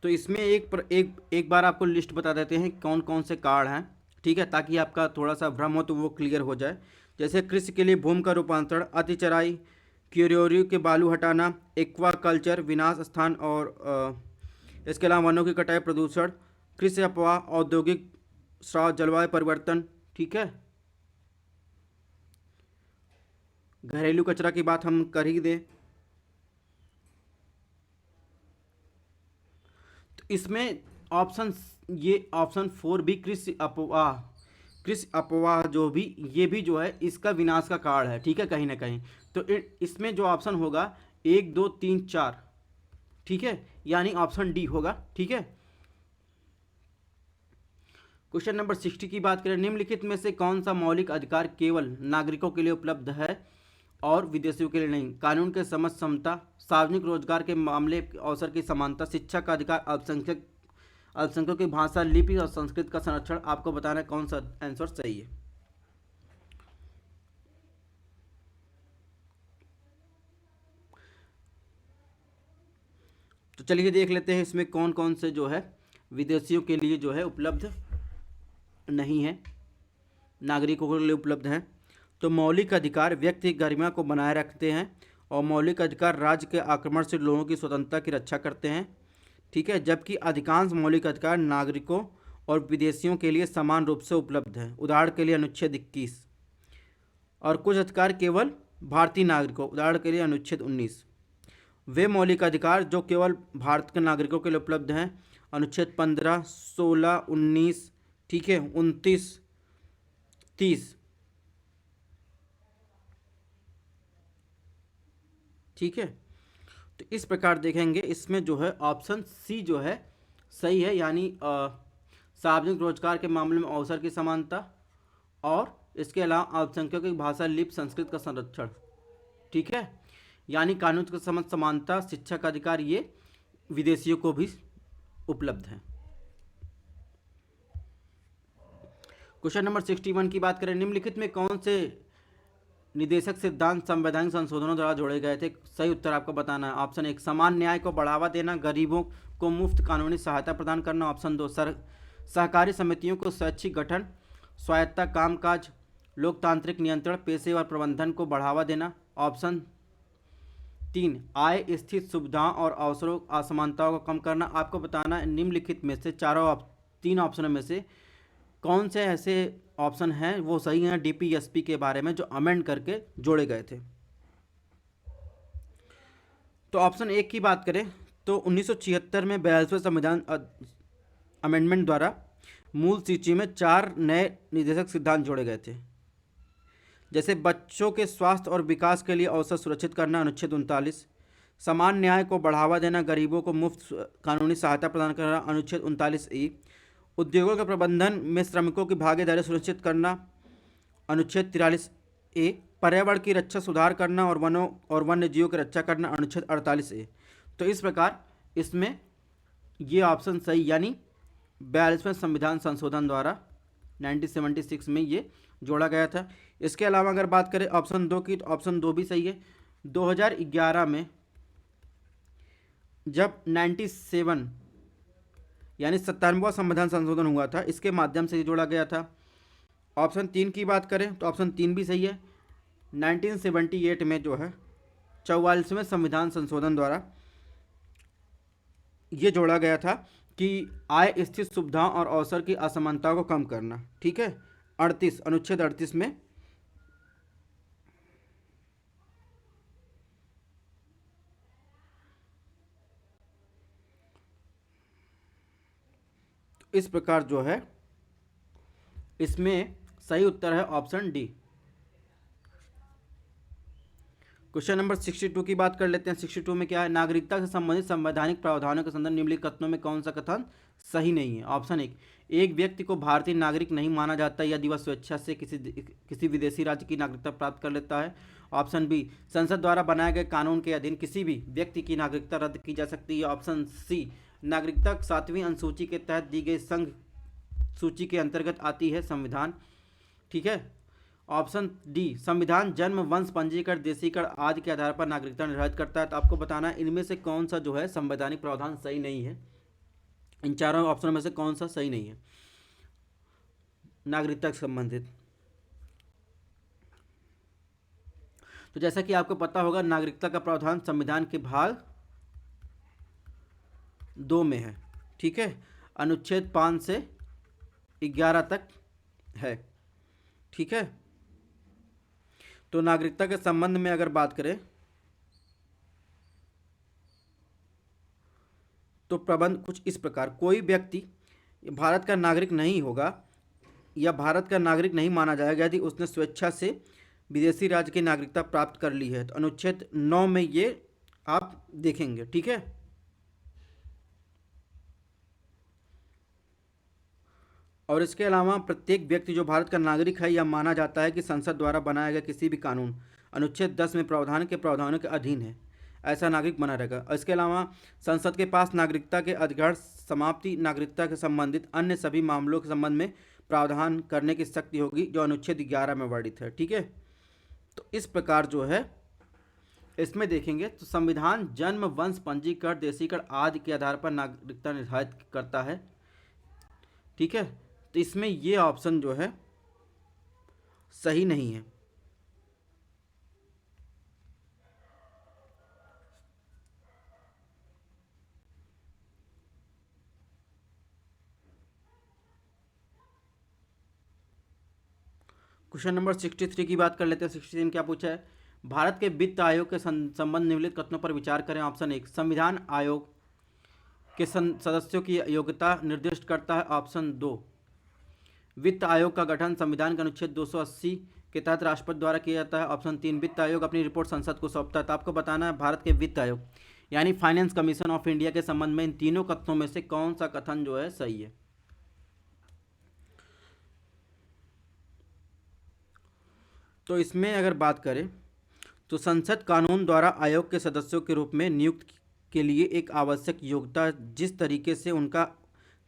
तो इसमें एक बार आपको लिस्ट बता देते हैं कौन कौन से कार्ड हैं। ठीक है, ताकि आपका थोड़ा सा भ्रम हो तो वो क्लियर हो जाए। जैसे कृषि के लिए भूमि का रूपांतरण, अति चराई, क्यूरियोरियो के बालू हटाना, एक्वा कल्चर, विनाश स्थान और इसके अलावा वनों की कटाई, प्रदूषण, कृषि अपवाह, औद्योगिक स्राव, जलवायु परिवर्तन। ठीक है, घरेलू कचरा की बात हम कर ही दें तो इसमें ऑप्शन 4 भी कृषि अपवाह जो भी ये भी जो है इसका विनाश का कारण है। ठीक है, कहीं ना कहीं तो इसमें जो ऑप्शन होगा 1 2 3 4, ठीक है, यानी ऑप्शन डी होगा। ठीक है, क्वेश्चन नंबर 60 की बात करें, निम्नलिखित में से कौन सा मौलिक अधिकार केवल नागरिकों के लिए उपलब्ध है और विदेशियों के लिए नहीं? कानून के समझ समता, सार्वजनिक रोजगार के मामले अवसर की समानता, शिक्षा का अधिकार, अल्पसंख्यकों की भाषा, लिपि और संस्कृत का संरक्षण। आपको बताना है कौन सा आंसर सही है। तो चलिए देख लेते हैं इसमें कौन कौन से जो है विदेशियों के लिए जो है उपलब्ध नहीं है, नागरिकों के लिए उपलब्ध हैं। तो मौलिक अधिकार व्यक्ति की गरिमा को बनाए रखते हैं और मौलिक अधिकार राज्य के आक्रमण से लोगों की स्वतंत्रता की रक्षा करते हैं, ठीक है। जबकि अधिकांश मौलिक अधिकार नागरिकों और विदेशियों के लिए समान रूप से उपलब्ध हैं। उदाहरण के लिए अनुच्छेद 21। और कुछ अधिकार केवल भारतीय नागरिकों, उदाहरण के लिए अनुच्छेद 19। वे मौलिक अधिकार जो केवल भारत के नागरिकों के लिए उपलब्ध हैं, अनुच्छेद 15, 16, 19, ठीक है, 29, 30, ठीक है। तो इस प्रकार देखेंगे इसमें जो है ऑप्शन सी जो है सही है, यानी सार्वजनिक रोजगार के मामले में अवसर की समानता और इसके अलावा अल्पसंख्यकों की भाषा, लिपि, संस्कृत का संरक्षण, ठीक है। यानी कानून के समझ समानता, शिक्षा का अधिकार ये विदेशियों को भी उपलब्ध है। क्वेश्चन नंबर 61 की बात करें, निम्नलिखित में कौन से निदेशक सिद्धांत संवैधानिक संशोधनों द्वारा जोड़े गए थे? सही उत्तर आपको बताना है। ऑप्शन 1 समान न्याय को बढ़ावा देना, गरीबों को मुफ्त कानूनी सहायता प्रदान करना। ऑप्शन 2 सहकारी समितियों को स्वैच्छिक गठन, स्वायत्ता, कामकाज, लोकतांत्रिक नियंत्रण, पेशेवर प्रबंधन को बढ़ावा देना। ऑप्शन 3 आय, स्थित सुविधाओं और अवसरों असमानताओं को कम करना। आपको बताना है निम्नलिखित में से तीन ऑप्शनों में से कौन से ऐसे ऑप्शन हैं वो सही हैं डीपीएसपी के बारे में जो अमेंड करके जोड़े गए थे। तो ऑप्शन 1 की बात करें तो 1976 में 42वें संविधान अमेंडमेंट द्वारा मूल सूची में 4 नए निदेशक सिद्धांत जोड़े गए थे, जैसे बच्चों के स्वास्थ्य और विकास के लिए अवसर सुरक्षित करना, अनुच्छेद 39। समान न्याय को बढ़ावा देना, गरीबों को मुफ्त कानूनी सहायता प्रदान करना, अनुच्छेद 39E। उद्योगों के प्रबंधन में श्रमिकों की भागीदारी सुनिश्चित करना, अनुच्छेद 43A। पर्यावरण की रक्षा सुधार करना और वनों और वन्य जीवों की रक्षा करना, अनुच्छेद 48A। तो इस प्रकार इसमें ये ऑप्शन सही, यानी 42वें संविधान संशोधन द्वारा 1976 में ये जोड़ा गया था। इसके अलावा अगर बात करें ऑप्शन 2 की, तो ऑप्शन 2 भी सही है। 2011 में जब 97 यानी 97वां संविधान संशोधन हुआ था, इसके माध्यम से जोड़ा गया था। ऑप्शन 3 की बात करें तो ऑप्शन 3 भी सही है। 1978 में जो है 44वें संविधान संशोधन द्वारा ये जोड़ा गया था कि आय, स्थित सुविधाओं और अवसर की असमानताओं को कम करना, ठीक है, 38 अनुच्छेद 38 में। इस प्रकार जो है इसमें सही उत्तर है ऑप्शन डी। क्वेश्चन नंबर 62 की बात कर लेते हैं। 62 में क्या है, नागरिकता से संबंधित संवैधानिक प्रावधानों के संदर्भ निम्नलिखित कथनों में कौन सा कथन सही नहीं है? ऑप्शन 1 एक व्यक्ति को भारतीय नागरिक नहीं माना जाता यदि वह स्वेच्छा से किसी विदेशी राज्य की नागरिकता प्राप्त कर लेता है। ऑप्शन बी संसद द्वारा बनाए गए कानून के अधीन किसी भी व्यक्ति की नागरिकता रद्द की जा सकती है। ऑप्शन सी नागरिकता 7वीं अनुसूची के तहत दी गई संघ सूची के अंतर्गत आती है संविधान, ठीक है। ऑप्शन डी संविधान जन्म, वंश, पंजीकरण, देशीकरण आदि के आधार पर नागरिकता निर्धारित करता है। तो आपको बताना है इनमें से कौन सा जो है संवैधानिक प्रावधान सही नहीं है, इन चारों ऑप्शनों में से कौन सा सही नहीं है नागरिकता से संबंधित। तो जैसा कि आपको पता होगा नागरिकता का प्रावधान संविधान के भाग 2 में है, ठीक है, अनुच्छेद 5 से 11 तक है, ठीक है। तो नागरिकता के संबंध में अगर बात करें तो प्रबंध कुछ इस प्रकार, कोई व्यक्ति भारत का नागरिक नहीं होगा या भारत का नागरिक नहीं माना जाएगा यदि उसने स्वेच्छा से विदेशी राज्य की नागरिकता प्राप्त कर ली है। तो अनुच्छेद 9 में ये आप देखेंगे, ठीक है। और इसके अलावा प्रत्येक व्यक्ति जो भारत का नागरिक है, यह माना जाता है कि संसद द्वारा बनाया गया किसी भी कानून अनुच्छेद 10 में प्रावधान के प्रावधानों के अधीन है, ऐसा नागरिक बना रहेगा। और इसके अलावा संसद के पास नागरिकता के अधिकार समाप्ति, नागरिकता के संबंधित अन्य सभी मामलों के संबंध में प्रावधान करने की शक्ति होगी, जो अनुच्छेद 11 में वर्णित है। ठीक है, तो इस प्रकार जो है इसमें देखेंगे तो संविधान जन्म, वंश, पंजीकरण, देशीकरण आदि के आधार पर नागरिकता निर्धारित करता है। ठीक है, तो इसमें ये ऑप्शन जो है सही नहीं है। क्वेश्चन नंबर 63 की बात कर लेते हैं। 63 क्या पूछा है? भारत के वित्त आयोग के संबंध निम्नलिखित कथनों पर विचार करें। ऑप्शन 1 संविधान आयोग के सदस्यों की योग्यता निर्दिष्ट करता है। ऑप्शन 2 वित्त आयोग का गठन संविधान के अनुच्छेद 280 के तहत राष्ट्रपति द्वारा किया जाता है। ऑप्शन 3 वित्त आयोग अपनी रिपोर्ट संसद को सौंपता है। तो आपको बताना है भारत के वित्त आयोग यानी फाइनेंस कमीशन ऑफ इंडिया के संबंध में इन तीनों कथनों में से कौन सा कथन जो है सही है। तो इसमें अगर बात करें तो संसद कानून द्वारा आयोग के सदस्यों के रूप में नियुक्त के लिए एक आवश्यक योग्यता जिस तरीके से उनका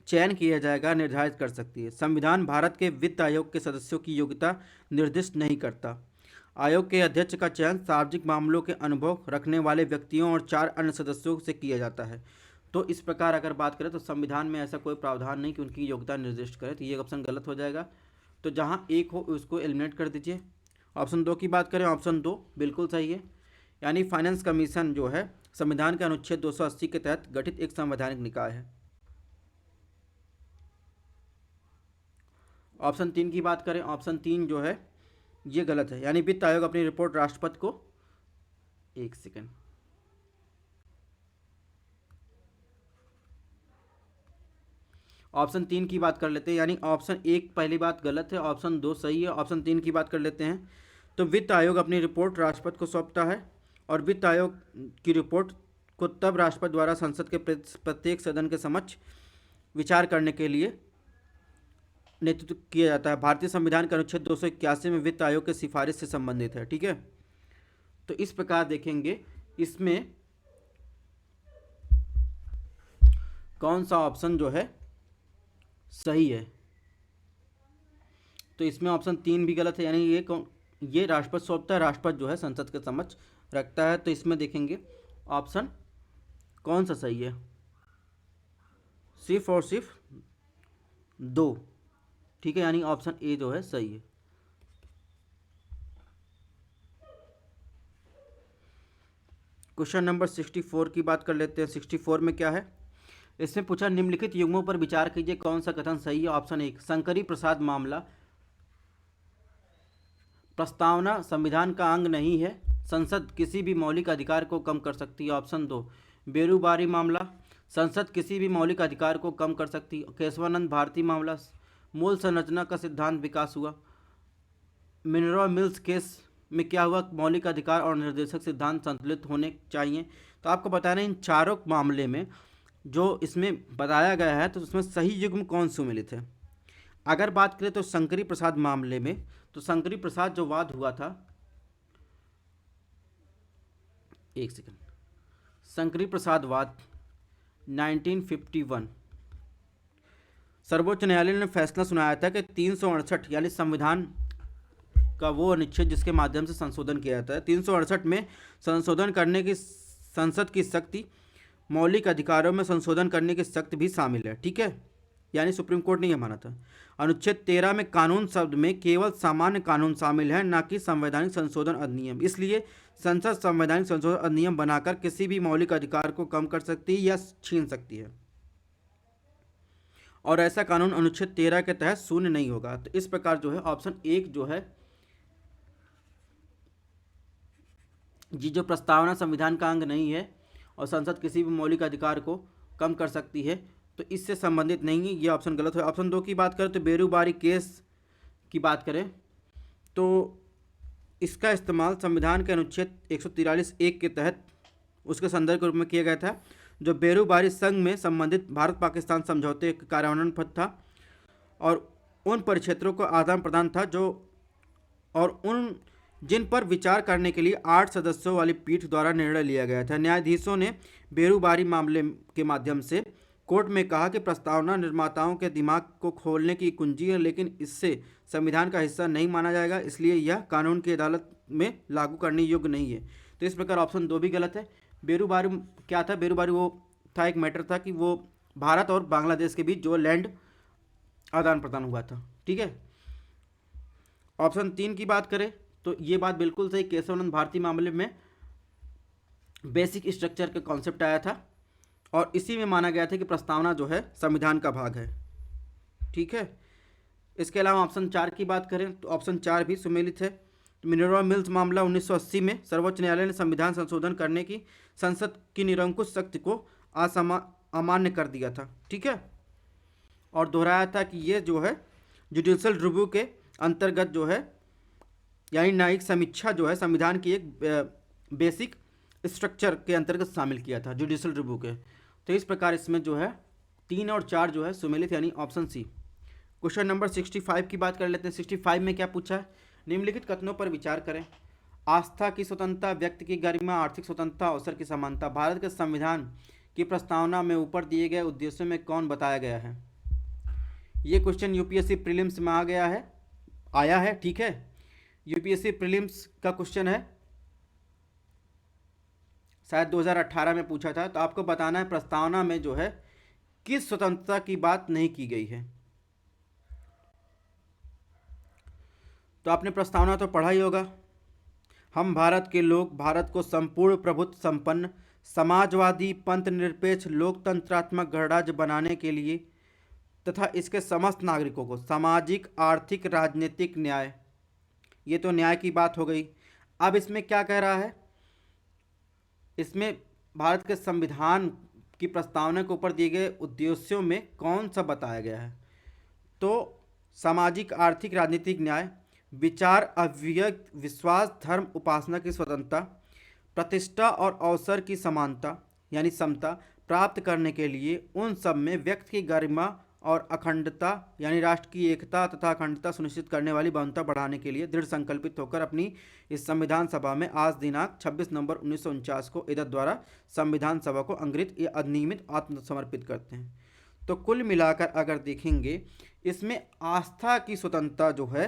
चयन किया जाएगा निर्धारित कर सकती है। संविधान भारत के वित्त आयोग के सदस्यों की योग्यता निर्दिष्ट नहीं करता। आयोग के अध्यक्ष का चयन सार्वजनिक मामलों के अनुभव रखने वाले व्यक्तियों और 4 अन्य सदस्यों से किया जाता है। तो इस प्रकार अगर बात करें तो संविधान में ऐसा कोई प्रावधान नहीं कि उनकी योग्यता निर्दिष्ट करे, तो ये ऑप्शन गलत हो जाएगा। तो जहाँ एक हो उसको एलिमिनेट कर दीजिए। ऑप्शन 2 की बात करें, ऑप्शन 2 बिल्कुल सही है, यानी फाइनेंस कमीशन जो है संविधान के अनुच्छेद 280 के तहत गठित एक संवैधानिक निकाय है। ऑप्शन 3 की बात करें, ऑप्शन 3 जो है ये गलत है, यानी वित्त आयोग अपनी रिपोर्ट राष्ट्रपति को, एक सेकेंड, ऑप्शन 3 की बात कर लेते हैं, यानी ऑप्शन 1 पहली बात गलत है, ऑप्शन 2 सही है। ऑप्शन 3 की बात कर लेते हैं। तो वित्त आयोग अपनी रिपोर्ट राष्ट्रपति को सौंपता है और वित्त आयोग की रिपोर्ट को तब राष्ट्रपति द्वारा संसद के प्रत्येक सदन के समक्ष विचार करने के लिए नेतृत्व किया जाता है। भारतीय संविधान के अनुच्छेद 281 में वित्त आयोग के सिफारिश से संबंधित है। ठीक है, तो इस प्रकार देखेंगे इसमें कौन सा ऑप्शन जो है सही है। तो इसमें ऑप्शन 3 भी गलत है, यानी ये राष्ट्रपति सौंपता है, राष्ट्रपति जो है संसद के समक्ष रखता है। तो इसमें देखेंगे ऑप्शन कौन सा सही है, सिर्फ और सिर्फ 2। ठीक है, यानी ऑप्शन ए जो है सही है। क्वेश्चन नंबर 64 की बात कर लेते हैं। 64 में क्या है? इसमें पूछा निम्नलिखित युग्मों पर विचार कीजिए, कौन सा कथन सही है। ऑप्शन 1 शंकरी प्रसाद मामला प्रस्तावना संविधान का अंग नहीं है, संसद किसी भी मौलिक अधिकार को कम कर सकती है। ऑप्शन 2 बेरूबारी मामला संसद किसी भी मौलिक अधिकार को कम कर सकती है। केशवानंद भारती मामला मूल संरचना का सिद्धांत विकास हुआ। मिनरवा मिल्स केस में क्या हुआ? मौलिक अधिकार और निर्देशक सिद्धांत संतुलित होने चाहिए। तो आपको बताना इन चारों मामले में जो इसमें बताया गया है तो उसमें सही युग्म कौन से मिले थे। अगर बात करें तो शंकरी प्रसाद मामले में, तो शंकरी प्रसाद जो वाद हुआ था, एक सेकंड, शंकरी प्रसाद वाद 1951 सर्वोच्च न्यायालय ने फैसला सुनाया था कि 368 यानी संविधान का वो अनुच्छेद जिसके माध्यम से संशोधन किया जाता है, 368 में संशोधन करने की संसद की शक्ति, मौलिक अधिकारों में संशोधन करने की शक्ति भी शामिल है। ठीक है, यानी सुप्रीम कोर्ट ने यह माना था। अनुच्छेद 13 में कानून शब्द में केवल सामान्य कानून शामिल है, न कि संवैधानिक संशोधन अधिनियम। इसलिए संसद संवैधानिक संशोधन अधिनियम बनाकर किसी भी मौलिक अधिकार को कम कर सकती है या छीन सकती है, और ऐसा कानून अनुच्छेद 13 के तहत शून्य नहीं होगा। तो इस प्रकार जो है ऑप्शन 1 जो है जी, जो प्रस्तावना संविधान का अंग नहीं है और संसद किसी भी मौलिक अधिकार को कम कर सकती है, तो इससे संबंधित नहीं है, ये ऑप्शन गलत है। ऑप्शन 2 की बात करें तो बेरूबारी केस की बात करें तो इसका इस्तेमाल संविधान के अनुच्छेद 143(1) के तहत उसके संदर्भ के रूप में किया गया था, जो बेरूबारी संघ में संबंधित भारत पाकिस्तान समझौते का कार्यान्वयन पत्र था। और उन परिक्षेत्रों का आदान प्रदान था जो और उन जिन पर विचार करने के लिए 8 सदस्यों वाली पीठ द्वारा निर्णय लिया गया था। न्यायाधीशों ने बेरुबारी मामले के माध्यम से कोर्ट में कहा कि प्रस्तावना निर्माताओं के दिमाग को खोलने की कुंजी है, लेकिन इससे संविधान का हिस्सा नहीं माना जाएगा, इसलिए यह कानून की अदालत में लागू करने योग्य नहीं है। तो इस प्रकार ऑप्शन 2 भी गलत है। बेरुबारी क्या था? बेरुबारी वो था, एक मैटर था कि वो भारत और बांग्लादेश के बीच जो लैंड आदान प्रदान हुआ था। ठीक है। ऑप्शन 3 की बात करें तो ये बात बिल्कुल सही, केशवानंद भारती मामले में बेसिक स्ट्रक्चर का कॉन्सेप्ट आया था और इसी में माना गया था कि प्रस्तावना जो है संविधान का भाग है। ठीक है। इसके अलावा ऑप्शन 4 की बात करें तो ऑप्शन 4 भी सुमेलित है। मिनर्वा मिल्स मामला 1980 में सर्वोच्च न्यायालय ने संविधान संशोधन करने की संसद की निरंकुश शक्ति को अमान्य कर दिया था। ठीक है। और दोहराया था कि ये जो है जुडिशियल रिव्यू के अंतर्गत जो है, यानी न्यायिक समीक्षा जो है संविधान की एक बेसिक स्ट्रक्चर के अंतर्गत शामिल किया था जुडिशियल रिव्यू के। तो इस प्रकार इसमें जो है 3 और 4 जो है सुमेलित, यानी ऑप्शन सी। क्वेश्चन नंबर 65 की बात कर लेते हैं। 65 में क्या पूछा है? निम्नलिखित कथनों पर विचार करें। आस्था की स्वतंत्रता, व्यक्ति की गरिमा, आर्थिक स्वतंत्रता, अवसर की समानता भारत के संविधान की प्रस्तावना में ऊपर दिए गए उद्देश्यों में कौन बताया गया है? ये क्वेश्चन यूपीएससी प्रीलिम्स में आया है। ठीक है। यूपीएससी प्रीलिम्स का क्वेश्चन है, शायद 2018 में पूछा था। तो आपको बताना है प्रस्तावना में जो है किस स्वतंत्रता की बात नहीं की गई है। तो आपने प्रस्तावना तो पढ़ा ही होगा। हम भारत के लोग भारत को संपूर्ण प्रभुत्व संपन्न समाजवादी पंथ निरपेक्ष लोकतंत्रात्मक गणराज्य बनाने के लिए तथा इसके समस्त नागरिकों को सामाजिक आर्थिक राजनीतिक न्याय, ये तो न्याय की बात हो गई। अब इसमें क्या कह रहा है? इसमें भारत के संविधान की प्रस्तावना के ऊपर दिए गए उद्देश्यों में कौन सा बताया गया है? तो सामाजिक आर्थिक राजनीतिक न्याय, विचार अभिव्यक्त विश्वास धर्म उपासना की स्वतंत्रता, प्रतिष्ठा और अवसर की समानता यानी समता प्राप्त करने के लिए उन सब में व्यक्ति की गरिमा और अखंडता यानी राष्ट्र की एकता तथा अखंडता सुनिश्चित करने वाली बहुमतता बढ़ाने के लिए दृढ़ संकल्पित होकर अपनी इस संविधान सभा में आज दिनांक 26 नवंबर 1949 को इधर द्वारा संविधान सभा को अंग्रित या अधिनियमित आत्मसमर्पित करते हैं। तो कुल मिलाकर अगर देखेंगे इसमें आस्था की स्वतंत्रता जो है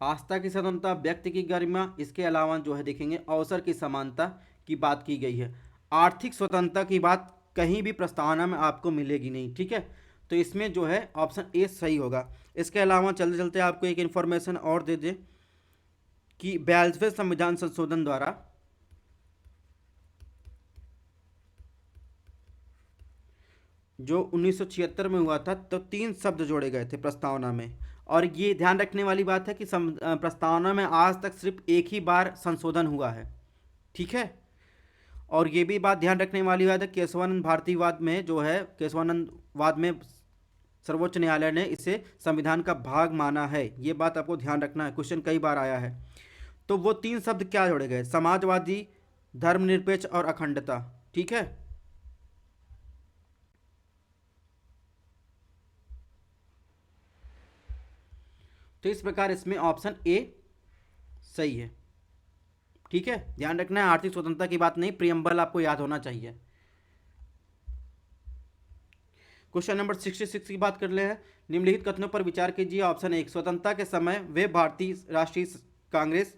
आस्था की स्वतंत्रता, व्यक्ति की गरिमा, इसके अलावा जो है देखेंगे अवसर की समानता की बात की गई है। आर्थिक स्वतंत्रता की बात कहीं भी प्रस्तावना में आपको मिलेगी नहीं। ठीक है। तो इसमें जो है ऑप्शन ए सही होगा। इसके अलावा चलते चलते आपको एक इन्फॉर्मेशन और दे दें कि 42वें संविधान संशोधन द्वारा जो 1976 में हुआ था तो 3 शब्द जोड़े गए थे प्रस्तावना में। और ये ध्यान रखने वाली बात है कि प्रस्तावना में आज तक सिर्फ एक ही बार संशोधन हुआ है। ठीक है। और ये भी बात ध्यान रखने वाली बात है, केशवानंद भारतीवाद में जो है केशवानंद वाद में सर्वोच्च न्यायालय ने इसे संविधान का भाग माना है। ये बात आपको ध्यान रखना है, क्वेश्चन कई बार आया है। तो वो 3 शब्द क्या जोड़े गए? समाजवादी, धर्मनिरपेक्ष और अखंडता। ठीक है। तो इस प्रकार इसमें ऑप्शन ए सही है। ठीक है। ध्यान रखना है आर्थिक स्वतंत्रता की बात नहीं, प्रियम्बल आपको याद होना चाहिए। क्वेश्चन नंबर 66 की बात कर ले हैं। निम्नलिखित कथनों पर विचार कीजिए। ऑप्शन 1, स्वतंत्रता के समय वे भारतीय राष्ट्रीय कांग्रेस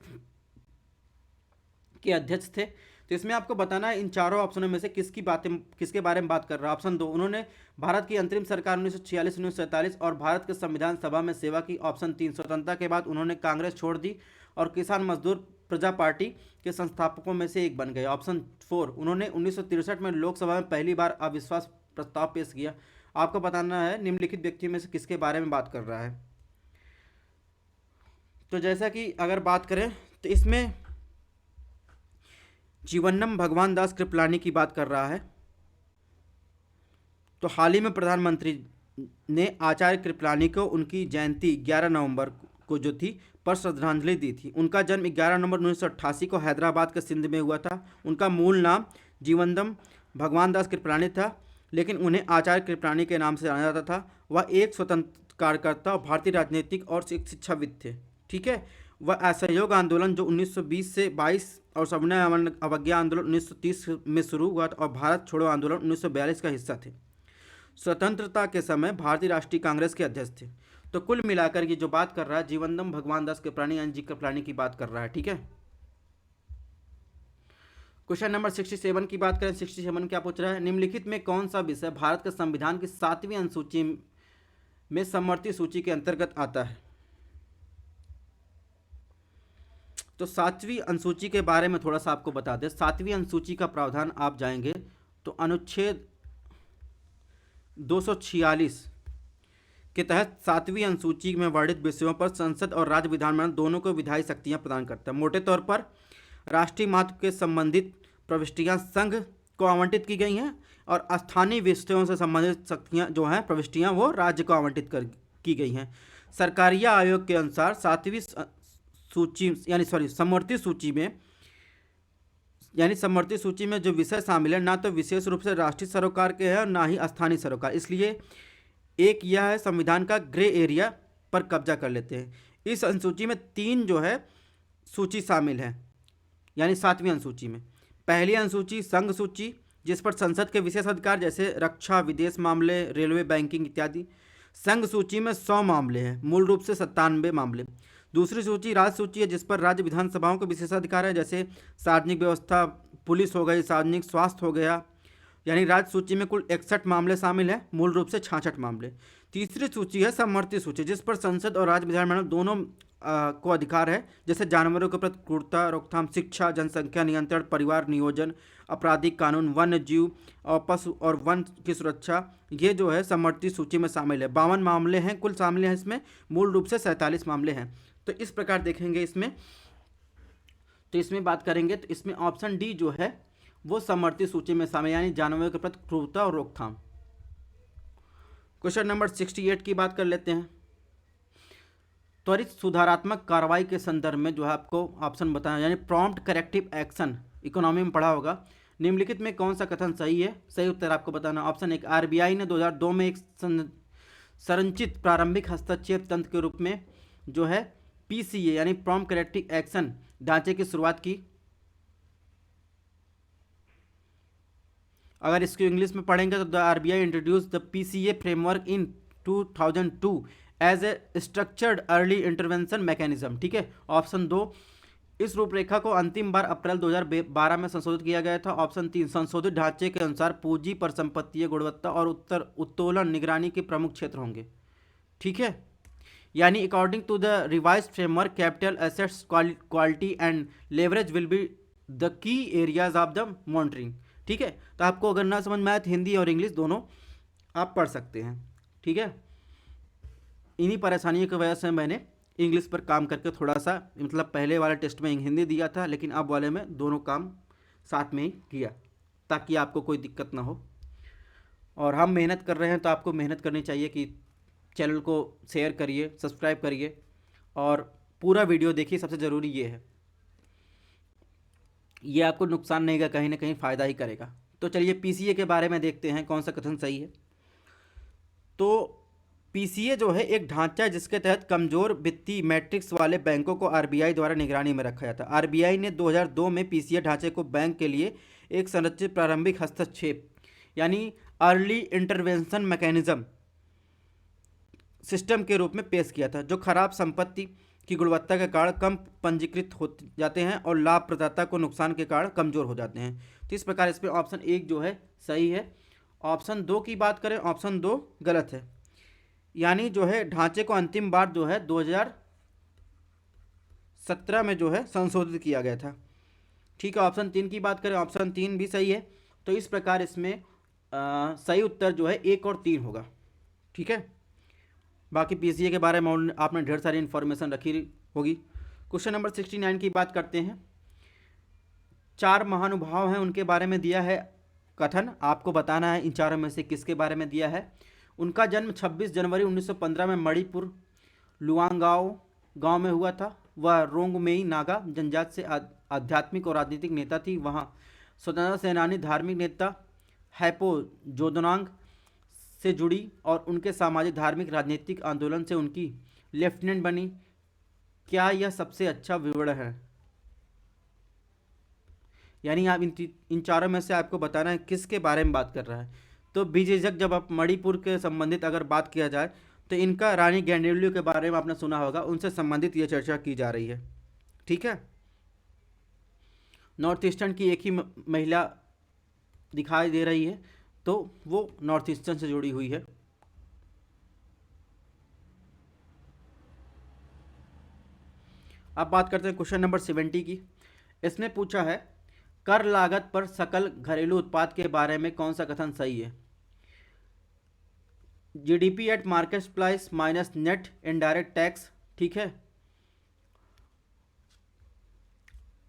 के अध्यक्ष थे। तो इसमें आपको बताना है इन चारों ऑप्शनों में से किसके बारे में बात कर रहा है। ऑप्शन 2, उन्होंने भारत की अंतरिम सरकार 1946-1947 और भारत के संविधान सभा में सेवा की। ऑप्शन 3, स्वतंत्रता के बाद उन्होंने कांग्रेस छोड़ दी और किसान मजदूर प्रजा पार्टी के संस्थापकों में से एक बन गए। ऑप्शन 4, उन्होंने 1963 में लोकसभा में पहली बार अविश्वास प्रस्ताव पेश किया। आपको बताना है निम्नलिखित व्यक्ति में से किसके बारे में बात कर रहा है। तो जैसा कि अगर बात करें तो इसमें जीवन्नम भगवान दास कृपलानी की बात कर रहा है। तो हाल ही में प्रधानमंत्री ने आचार्य कृपलानी को उनकी जयंती 11 नवंबर को जो थी पर श्रद्धांजलि दी थी। उनका जन्म 11 नवंबर 1988 को हैदराबाद के सिंध में हुआ था। उनका मूल नाम जीवनदम भगवान दास कृपलानी था, लेकिन उन्हें आचार्य कृपलानी के नाम से जाना जाता था। वह एक स्वतंत्र कार्यकर्ता और भारतीय राजनीतिक और शिक्षाविद थे। ठीक है। वह असहयोग आंदोलन जो 1920 से 22 और सविनय अवज्ञा आंदोलन 1930 में शुरू हुआ और भारत छोड़ो आंदोलन 1942 का हिस्सा थे। स्वतंत्रता के समय भारतीय राष्ट्रीय कांग्रेस के अध्यक्ष थे। तो कुल मिलाकर ये जो बात कर रहा है जीवनदम भगवान दास कृपलानी यानी जी कृपलानी की बात कर रहा है। ठीक है। क्वेश्चन नंबर 67 की बात करें। 67 क्या पूछ रहा है, निम्नलिखित में कौन सा विषय भारत के संविधान की 7वीं अनुसूची में समवर्ती सूची के अंतर्गत आता है। तो 7वीं अनुसूची के बारे में थोड़ा सा आपको बता दें। 7वीं अनुसूची का प्रावधान आप जाएंगे तो अनुच्छेद 246 के तहत 7वीं अनुसूची में वर्णित विषयों पर संसद और राज्य विधानमंडल दोनों को विधायी शक्तियां प्रदान करता है। मोटे तौर पर राष्ट्रीय महत्व के संबंधित प्रविष्टियां संघ को आवंटित की गई हैं और स्थानीय विषयों से संबंधित शक्तियां जो हैं प्रविष्टियां वो राज्य को आवंटित की गई हैं। सरकारिया आयोग के अनुसार 7वीं सूची समवर्ती सूची में समवर्ती सूची में जो विषय शामिल है ना तो विशेष रूप से राष्ट्रीय सरोकार के हैं और ना ही स्थानीय सरोकार। इसलिए एक यह है संविधान का ग्रे एरिया पर कब्जा कर लेते हैं। इस अनुसूची में 3 जो है सूची शामिल है यानी 7वीं अनुसूची में। पहली अनुसूची संघ सूची जिस पर संसद के विशेष अधिकार जैसे रक्षा, विदेश मामले, रेलवे, बैंकिंग इत्यादि। संघ सूची में 100 मामले हैं, मूल रूप से 97 मामले। दूसरी सूची राज्य सूची है जिस पर राज्य विधानसभाओं के विशेषाधिकार है जैसे सार्वजनिक व्यवस्था, पुलिस हो गई, सार्वजनिक स्वास्थ्य हो गया। यानी राज्य सूची में कुल 61 मामले शामिल हैं, मूल रूप से 66 मामले। तीसरी सूची है समवर्ती सूची जिस पर संसद और राज्य विधानमंडल दोनों को अधिकार है जैसे जानवरों के प्रति क्रूरता रोकथाम, शिक्षा, जनसंख्या नियंत्रण, परिवार नियोजन, आपराधिक कानून, वन्य जीव और पशु और वन की सुरक्षा। ये जो है समवर्ती सूची में शामिल है। 52 मामले हैं कुल शामिल हैं इसमें, मूल रूप से 47 मामले हैं। तो इस प्रकार देखेंगे इसमें, तो इसमें बात करेंगे तो इसमें ऑप्शन डी जो है वो समवर्ती सूची में शामिल यानी जानवरों के प्रति क्रूरता और रोकथाम। क्वेश्चन नंबर 68 की बात कर लेते हैं। त्वरित सुधारात्मक कार्रवाई के संदर्भ में जो है आपको ऑप्शन बताया यानी प्रॉम्प्ट करेक्टिव एक्शन, इकोनॉमी में पढ़ा होगा। निम्नलिखित में कौन सा कथन सही है? सही उत्तर आपको बताना। ऑप्शन 1 आरबीआई ने 2002 में एक संरचित प्रारंभिक हस्तक्षेप तंत्र के रूप में जो है पीसीए यानी प्रॉम्प्ट करेक्टिव एक्शन ढांचे की शुरुआत की। अगर इसको इंग्लिश में पढ़ेंगे तो the RBI introduce the PCA framework in 2002 as a structured early intervention mechanism. ठीक है। ऑप्शन 2 इस रूपरेखा को अंतिम बार अप्रैल 2012 में संशोधित किया गया था। ऑप्शन 3 संशोधित ढांचे के अनुसार पूंजी पर संपत्ति गुणवत्ता और उत्तोलन निगरानी के प्रमुख क्षेत्र होंगे। ठीक है। यानी according to the revised framework capital assets quality and leverage will be the key areas of the monitoring. ठीक है। तो आपको अगर ना समझ में आए तो हिंदी और इंग्लिश दोनों आप पढ़ सकते हैं। ठीक है। इन्हीं परेशानियों की वजह से मैंने इंग्लिश पर काम करके थोड़ा सा मतलब पहले वाले टेस्ट में हिंदी दिया था लेकिन अब वाले में दोनों काम साथ में ही किया ताकि आपको कोई दिक्कत ना हो। और हम मेहनत कर रहे हैं तो आपको मेहनत करनी चाहिए कि चैनल को शेयर करिए, सब्सक्राइब करिए और पूरा वीडियो देखिए। सबसे ज़रूरी ये है, ये आपको नुकसान नहीं का कहीं ना कहीं फ़ायदा ही करेगा। तो चलिए पीसीए के बारे में देखते हैं कौन सा कथन सही है। तो पीसीए जो है एक ढांचा है जिसके तहत कमजोर वित्तीय मैट्रिक्स वाले बैंकों को आरबीआई द्वारा निगरानी में रखा जाता है। आरबीआई ने 2002 में पीसीए ढांचे को बैंक के लिए एक संरचित प्रारंभिक हस्तक्षेप यानी अर्ली इंटरवेंशन मैकेनिज्म सिस्टम के रूप में पेश किया था जो खराब संपत्ति की गुणवत्ता के कारण कम पंजीकृत हो जाते हैं और लाभ प्रदाता को नुकसान के कारण कमजोर हो जाते हैं। तो इस प्रकार इसमें ऑप्शन 1 जो है सही है। ऑप्शन 2 की बात करें, ऑप्शन 2 गलत है। यानी जो है ढांचे को अंतिम बार जो है 2017 में जो है संशोधित किया गया था। ठीक है। ऑप्शन 3 की बात करें, ऑप्शन 3 भी सही है। तो इस प्रकार इसमें सही उत्तर जो है 1 और 3 होगा। ठीक है। बाकी पीसीए के बारे में आपने ढेर सारी इन्फॉर्मेशन रखी होगी। क्वेश्चन नंबर 69 की बात करते हैं। 4 महानुभाव हैं उनके बारे में दिया है कथन आपको बताना है इन चारों में से किसके बारे में दिया है। उनका जन्म 26 जनवरी 1915 में मणिपुर लुआंगाओ गांव में हुआ था। वह रोंगमेई नागा जनजाति से आध्यात्मिक और राजनीतिक नेता थी। वहाँ स्वतंत्रता सेनानी, धार्मिक नेता हैपो जोदोनांग से जुड़ी और उनके सामाजिक, धार्मिक, राजनीतिक आंदोलन से उनकी लेफ्टिनेंट बनी। क्या यह सबसे अच्छा विवरण है? यानी आप इन चारों में से आपको बताना है किसके बारे में बात कर रहा है। तो बीजेजक जब आप मणिपुर के संबंधित अगर बात किया जाए तो इनका रानी गैंडेलियो के बारे में आपने सुना होगा, उनसे संबंधित ये चर्चा की जा रही है। ठीक है, नॉर्थ ईस्टर्न की एक ही महिला दिखाई दे रही है, तो वो नॉर्थ ईस्टर्न से जुड़ी हुई है। अब बात करते हैं क्वेश्चन नंबर 70 की। इसने पूछा है कर लागत पर सकल घरेलू उत्पाद के बारे में कौन सा कथन सही है? GDP at market price minus net indirect tax. ठीक है,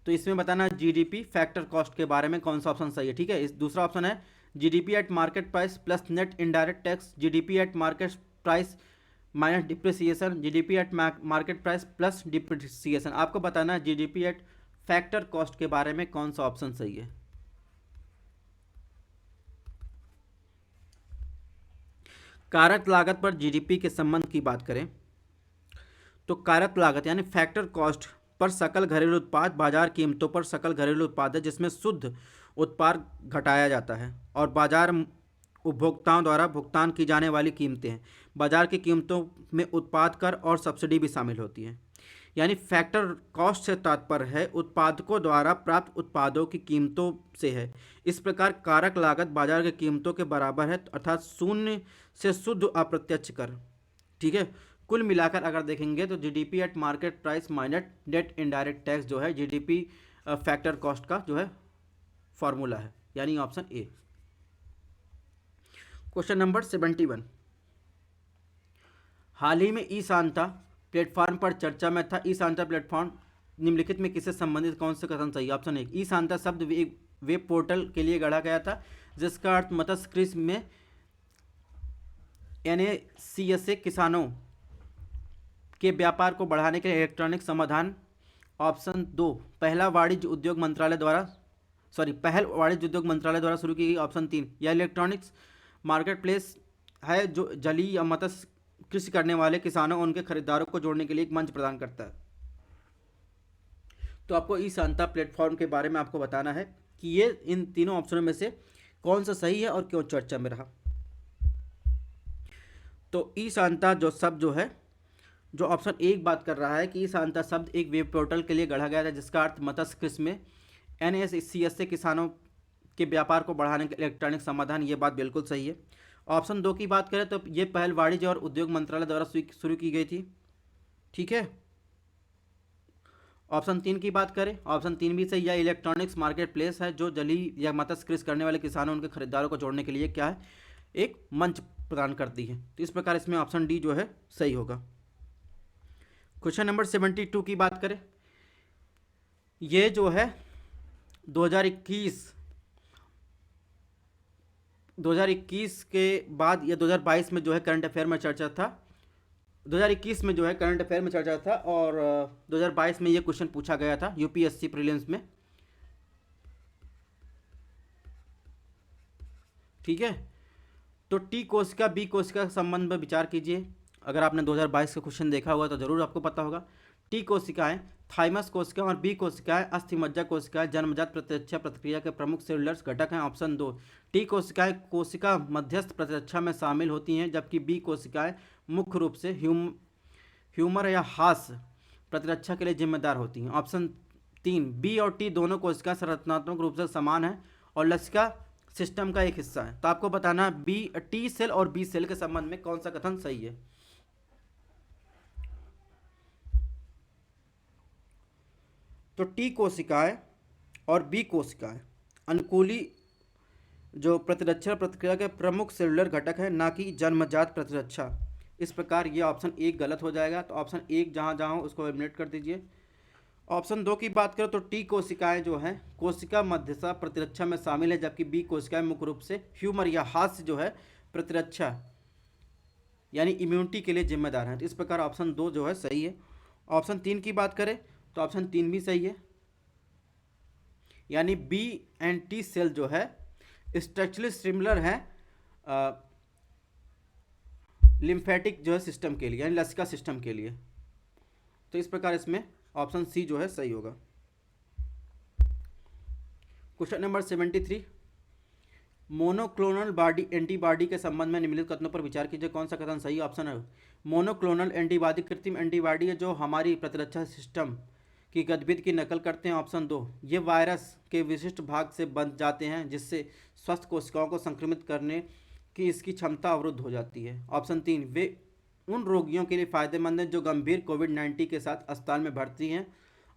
तो इसमें बताना जीडीपी फैक्टर कॉस्ट के बारे में कौन सा ऑप्शन सही है। ठीक है, इस दूसरा ऑप्शन है GDP at market price plus net indirect tax, GDP at market price minus depreciation, GDP at market price plus depreciation. आपको बताना है जीडीपी एट फैक्टर कॉस्ट के बारे में कौन सा ऑप्शन सही है। कारक लागत पर जीडीपी के संबंध की बात करें तो कारक लागत यानी फैक्टर कॉस्ट पर सकल घरेलू उत्पाद बाजार कीमतों पर सकल घरेलू उत्पाद है जिसमें शुद्ध उत्पाद घटाया जाता है और बाजार उपभोक्ताओं द्वारा भुगतान की जाने वाली कीमतें हैं। बाजार की कीमतों में उत्पाद कर और सब्सिडी भी शामिल होती है। यानी फैक्टर कॉस्ट से तात्पर्य है उत्पादकों द्वारा प्राप्त उत्पादों की कीमतों से है। इस प्रकार कारक लागत बाजार की कीमतों के बराबर है, अर्थात शून्य से शुद्ध अप्रत्यक्ष कर। ठीक है, कुल मिलाकर अगर देखेंगे तो GDP at market price minus net indirect tax जो है जीडीपी फैक्टर कॉस्ट का जो है फॉर्मूला है, यानी ऑप्शन ए। Question number 71। हाल ही में ई शांता प्लेटफॉर्म पर चर्चा में था। ई शांता प्लेटफॉर्म निम्नलिखित में किससे संबंधित कौन से कथन सही? ऑप्शन ए, ई शांता शब्द वेब पोर्टल के लिए गढ़ा गया था जिसका अर्थ मत्स्य कृषि में NACS से किसानों के व्यापार को बढ़ाने के लिए इलेक्ट्रॉनिक समाधान। ऑप्शन 2, पहल वाणिज्य उद्योग मंत्रालय द्वारा शुरू की गई। ऑप्शन 3, यह इलेक्ट्रॉनिक्स मार्केट प्लेस है जो जलीय या मत्स्य कृषि करने वाले किसानों और उनके खरीदारों को जोड़ने के लिए एक मंच प्रदान करता है। तो आपको ई शांता प्लेटफॉर्म के बारे में आपको बताना है कि ये इन तीनों ऑप्शनों में से कौन सा सही है और क्यों चर्चा में रहा। तो ई शांता जो शब्द जो है, जो ऑप्शन एक बात कर रहा है कि ई शांता शब्द एक वेब पोर्टल के लिए गढ़ा गया था जिसका अर्थ मत्स्य कृषि में NACS से किसानों के व्यापार को बढ़ाने के इलेक्ट्रॉनिक समाधान, ये बात बिल्कुल सही है। ऑप्शन 2 की बात करें तो ये पहल वाणिज्य और उद्योग मंत्रालय द्वारा शुरू की गई थी। ठीक है, ऑप्शन 3 की बात करें, ऑप्शन 3 भी सही है, इलेक्ट्रॉनिक्स मार्केट प्लेस है जो जलीय या मत्स्य कृषि करने वाले किसानों उनके खरीदारों को जोड़ने के लिए क्या है, एक मंच प्रदान करती है। तो इस प्रकार इसमें ऑप्शन डी जो है सही होगा। क्वेश्चन नंबर 72 की बात करें, ये जो है 2021 के बाद या 2022 में जो है करंट अफेयर में चर्चा था। 2021 में जो है करंट अफेयर में चर्चा था और 2022 में ये क्वेश्चन पूछा गया था यूपीएससी प्रीलिम्स में। ठीक है, तो टी कोशिका बी कोशिका के संबंध में विचार कीजिए। अगर आपने 2022 का क्वेश्चन देखा हुआ तो जरूर आपको पता होगा। टी कोशिकाएं थाइमस कोशिका और बी कोशिकाएं अस्थिमज्जा कोशिकाएं जन्मजात प्रतिरक्षा प्रक्रिया के प्रमुख सेलुलर घटक हैं। ऑप्शन 2, टी कोशिकाएं कोशिका मध्यस्थ प्रतिरक्षा में शामिल होती हैं जबकि बी कोशिकाएं मुख्य रूप से ह्यूमर या हास प्रतिरक्षा के लिए जिम्मेदार होती हैं। ऑप्शन 3, बी और टी दोनों कोशिकाएं संरचनात्मक रूप से समान हैं और लसिका सिस्टम का एक हिस्सा है। तो आपको बताना है बी टी सेल और बी सेल के संबंध में कौन सा कथन सही है। तो टी कोशिकाएं और बी कोशिकाएं अनुकूली जो प्रतिरक्षा प्रक्रिया के प्रमुख सेलुलर घटक है, ना कि जन्मजात प्रतिरक्षा। इस प्रकार ये ऑप्शन 1 गलत हो जाएगा। तो ऑप्शन 1 जहाँ जहाँ हो उसको एलिमिनेट कर दीजिए। ऑप्शन 2 की बात करें तो टी कोशिकाएं जो हैं कोशिका मध्यसा प्रतिरक्षा में शामिल है, जबकि बी कोशिकाएं मुख्य रूप से ह्यूमर या हास्य जो है प्रतिरक्षा यानी इम्यूनिटी के लिए जिम्मेदार हैं। तो इस प्रकार ऑप्शन 2 जो है सही है। ऑप्शन 3 की बात करें तो ऑप्शन 3 भी सही है, यानी बी एंड टी सेल जो है स्ट्रक्चरली सिमिलर है लिम्फेटिक जो है सिस्टम के लिए यानी लसिका सिस्टम के लिए। तो इस प्रकार इसमें ऑप्शन सी जो है सही होगा। Question number 73, monoclonal body antibody के संबंध में निम्नलिखित कथनों पर विचार कीजिए, कौन सा कथन सही ऑप्शन है। मोनोक्लोनल एंटीबॉडी कृत्रिम एंटीबॉडी है जो हमारी प्रतिरक्षा सिस्टम की गतिविधि की नकल करते हैं। ऑप्शन 2, ये वायरस के विशिष्ट भाग से बंध जाते हैं जिससे स्वस्थ कोशिकाओं को संक्रमित करने की इसकी क्षमता अवरुद्ध हो जाती है। ऑप्शन 3, वे उन रोगियों के लिए फायदेमंद हैं जो गंभीर कोविड-19 के साथ अस्पताल में भर्ती हैं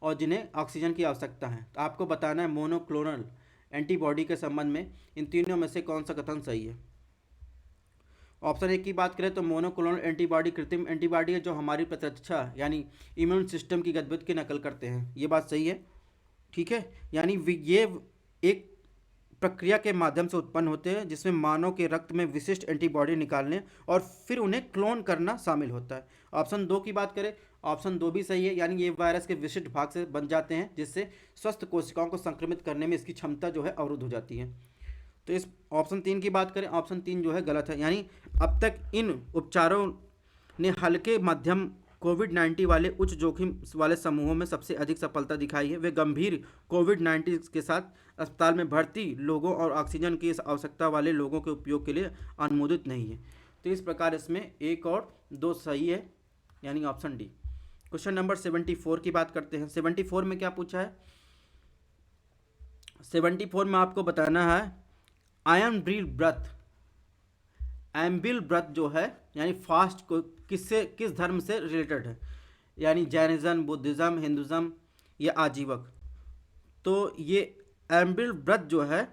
और जिन्हें ऑक्सीजन की आवश्यकता है। तो आपको बताना है मोनोक्लोनल एंटीबॉडी के संबंध में इन तीनों में से कौन सा कथन सही है। ऑप्शन 1 की बात करें तो मोनोक्लोनल एंटीबॉडी कृत्रिम एंटीबॉडी है जो हमारी प्रतिरक्षा यानी इम्यून सिस्टम की गतिविधि की नकल करते हैं, ये बात सही है। ठीक है, यानी ये एक प्रक्रिया के माध्यम से उत्पन्न होते हैं जिसमें मानव के रक्त में विशिष्ट एंटीबॉडी निकालने और फिर उन्हें क्लोन करना शामिल होता है। ऑप्शन 2 की बात करें, ऑप्शन 2 भी सही है, यानी ये वायरस के विशिष्ट भाग से बन जाते हैं जिससे स्वस्थ कोशिकाओं को संक्रमित करने में इसकी क्षमता जो है अवरुद्ध हो जाती है। तो इस ऑप्शन 3 की बात करें, ऑप्शन 3 जो है गलत है, यानी अब तक इन उपचारों ने हल्के मध्यम कोविड-19 वाले उच्च जोखिम वाले समूहों में सबसे अधिक सफलता दिखाई है। वे गंभीर कोविड-19 के साथ अस्पताल में भर्ती लोगों और ऑक्सीजन की आवश्यकता वाले लोगों के उपयोग के लिए अनुमोदित नहीं है। तो इस प्रकार इसमें 1 और 2 सही है, यानी ऑप्शन डी। क्वेश्चन नंबर 74 की बात करते हैं। 74 में क्या पूछा है, 74 में आपको बताना है आयम्बिल व्रत, एम्बिल व्रत जो है यानी फास्ट को किस धर्म से रिलेटेड है, यानी जैनिज्म, बुद्धिज्म, हिंदुज्म या आजीवक। तो ये एम्बिल व्रत जो है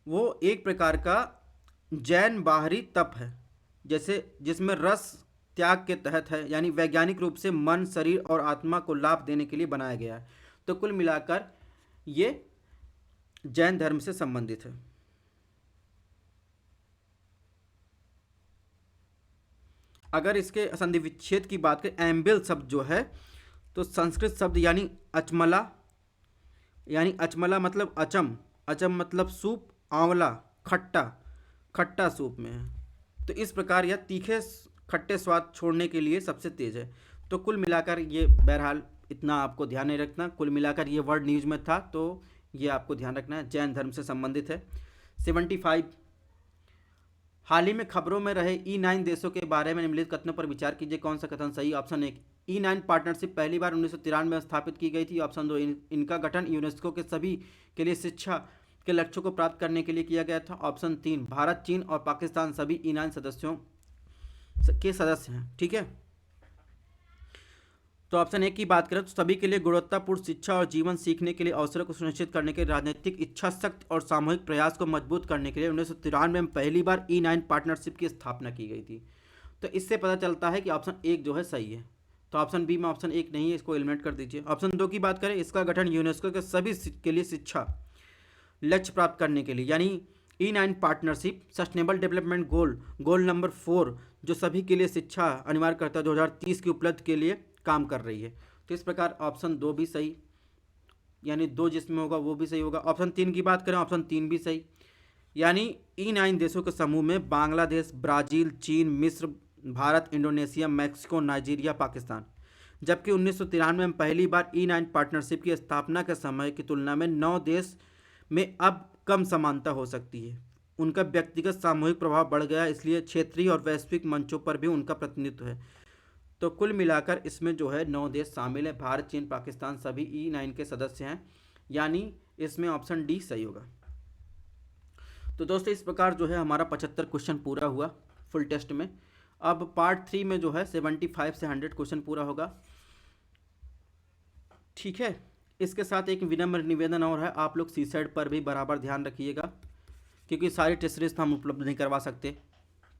वो एक प्रकार का जैन बाहरी तप है, जैसे जिसमें रस त्याग के तहत है, यानी वैज्ञानिक रूप से मन, शरीर और आत्मा को लाभ देने के लिए बनाया गया है। तो कुल मिलाकर ये जैन धर्म से संबंधित है। अगर इसके संधि विच्छेद की बात करें, एम्बिल शब्द जो है तो संस्कृत शब्द यानी अचमला मतलब अचम, अचम मतलब सूप, आंवला खट्टा सूप में है। तो इस प्रकार यह तीखे खट्टे स्वाद छोड़ने के लिए सबसे तेज है। तो कुल मिलाकर ये बहरहाल इतना आपको ध्यान नहीं रखना, कुल मिलाकर ये वर्ड न्यूज में था तो ये आपको ध्यान रखना है, जैन धर्म से संबंधित है। 75, हाल ही में खबरों में रहे E9 देशों के बारे में निम्नलिखित कथनों पर विचार कीजिए, कौन सा कथन सही। ऑप्शन 1, E9 पार्टनरशिप पहली बार 1993 में स्थापित की गई थी। ऑप्शन 2, इनका गठन यूनेस्को के सभी के लिए शिक्षा के लक्ष्यों को प्राप्त करने के लिए किया गया था। ऑप्शन 3, भारत, चीन और पाकिस्तान सभी E9 सदस्यों के सदस्य हैं। ठीक है, तो ऑप्शन 1 की बात करें तो सभी के लिए गुणवत्तापूर्ण शिक्षा और जीवन सीखने के लिए अवसरों को सुनिश्चित करने के राजनीतिक इच्छा शक्ति और सामूहिक प्रयास को मजबूत करने के लिए 1993 में पहली बार E9 पार्टनरशिप की स्थापना की गई थी। तो इससे पता चलता है कि ऑप्शन 1 जो है सही है। तो ऑप्शन बी में ऑप्शन 1 नहीं है, इसको एलिमिनेट कर दीजिए। ऑप्शन 2 की बात करें, इसका गठन यूनेस्को के सभी के लिए शिक्षा लक्ष्य प्राप्त करने के लिए, यानी E9 partnership sustainable development goal number 4 जो सभी के लिए शिक्षा अनिवार्य करता है 2030 की उपलब्धि के लिए काम कर रही है। तो इस प्रकार ऑप्शन 2 भी सही, यानी 2 जिसमें होगा वो भी सही होगा। ऑप्शन 3 की बात करें, ऑप्शन 3 भी सही, यानी E9 देशों के समूह में बांग्लादेश, ब्राज़ील, चीन, मिस्र, Bharat, Indonesia, Mexico, Nigeria, Pakistan. जबकि 1993 में पहली बार E9 पार्टनरशिप की स्थापना के समय की तुलना में 9 देश में अब कम समानता हो सकती है। उनका व्यक्तिगत सामूहिक प्रभाव बढ़ गया, इसलिए क्षेत्रीय और वैश्विक मंचों पर भी उनका प्रतिनिधित्व है। तो कुल मिलाकर इसमें जो है 9 देश शामिल है, भारत, चीन, पाकिस्तान सभी E9 के सदस्य हैं, यानी इसमें ऑप्शन डी सही होगा। तो दोस्तों इस प्रकार जो है हमारा 75 क्वेश्चन पूरा हुआ फुल टेस्ट में। अब पार्ट 3 में जो है 75 से 100 क्वेश्चन पूरा होगा। ठीक है, इसके साथ एक विनम्र निवेदन और है, आप लोग सीसैट पर भी बराबर ध्यान रखिएगा, क्योंकि सारी टेस्ट सीरीज हम उपलब्ध नहीं करवा सकते।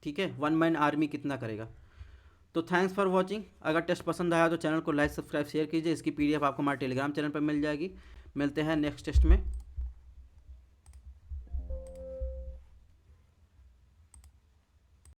ठीक है, 1 मैन आर्मी कितना करेगा। तो थैंक्स फॉर वॉचिंग। अगर टेस्ट पसंद आया तो चैनल को लाइक सब्सक्राइब शेयर कीजिए। इसकी पीडीएफ आपको हमारे टेलीग्राम चैनल पर मिल जाएगी। मिलते हैं नेक्स्ट टेस्ट में।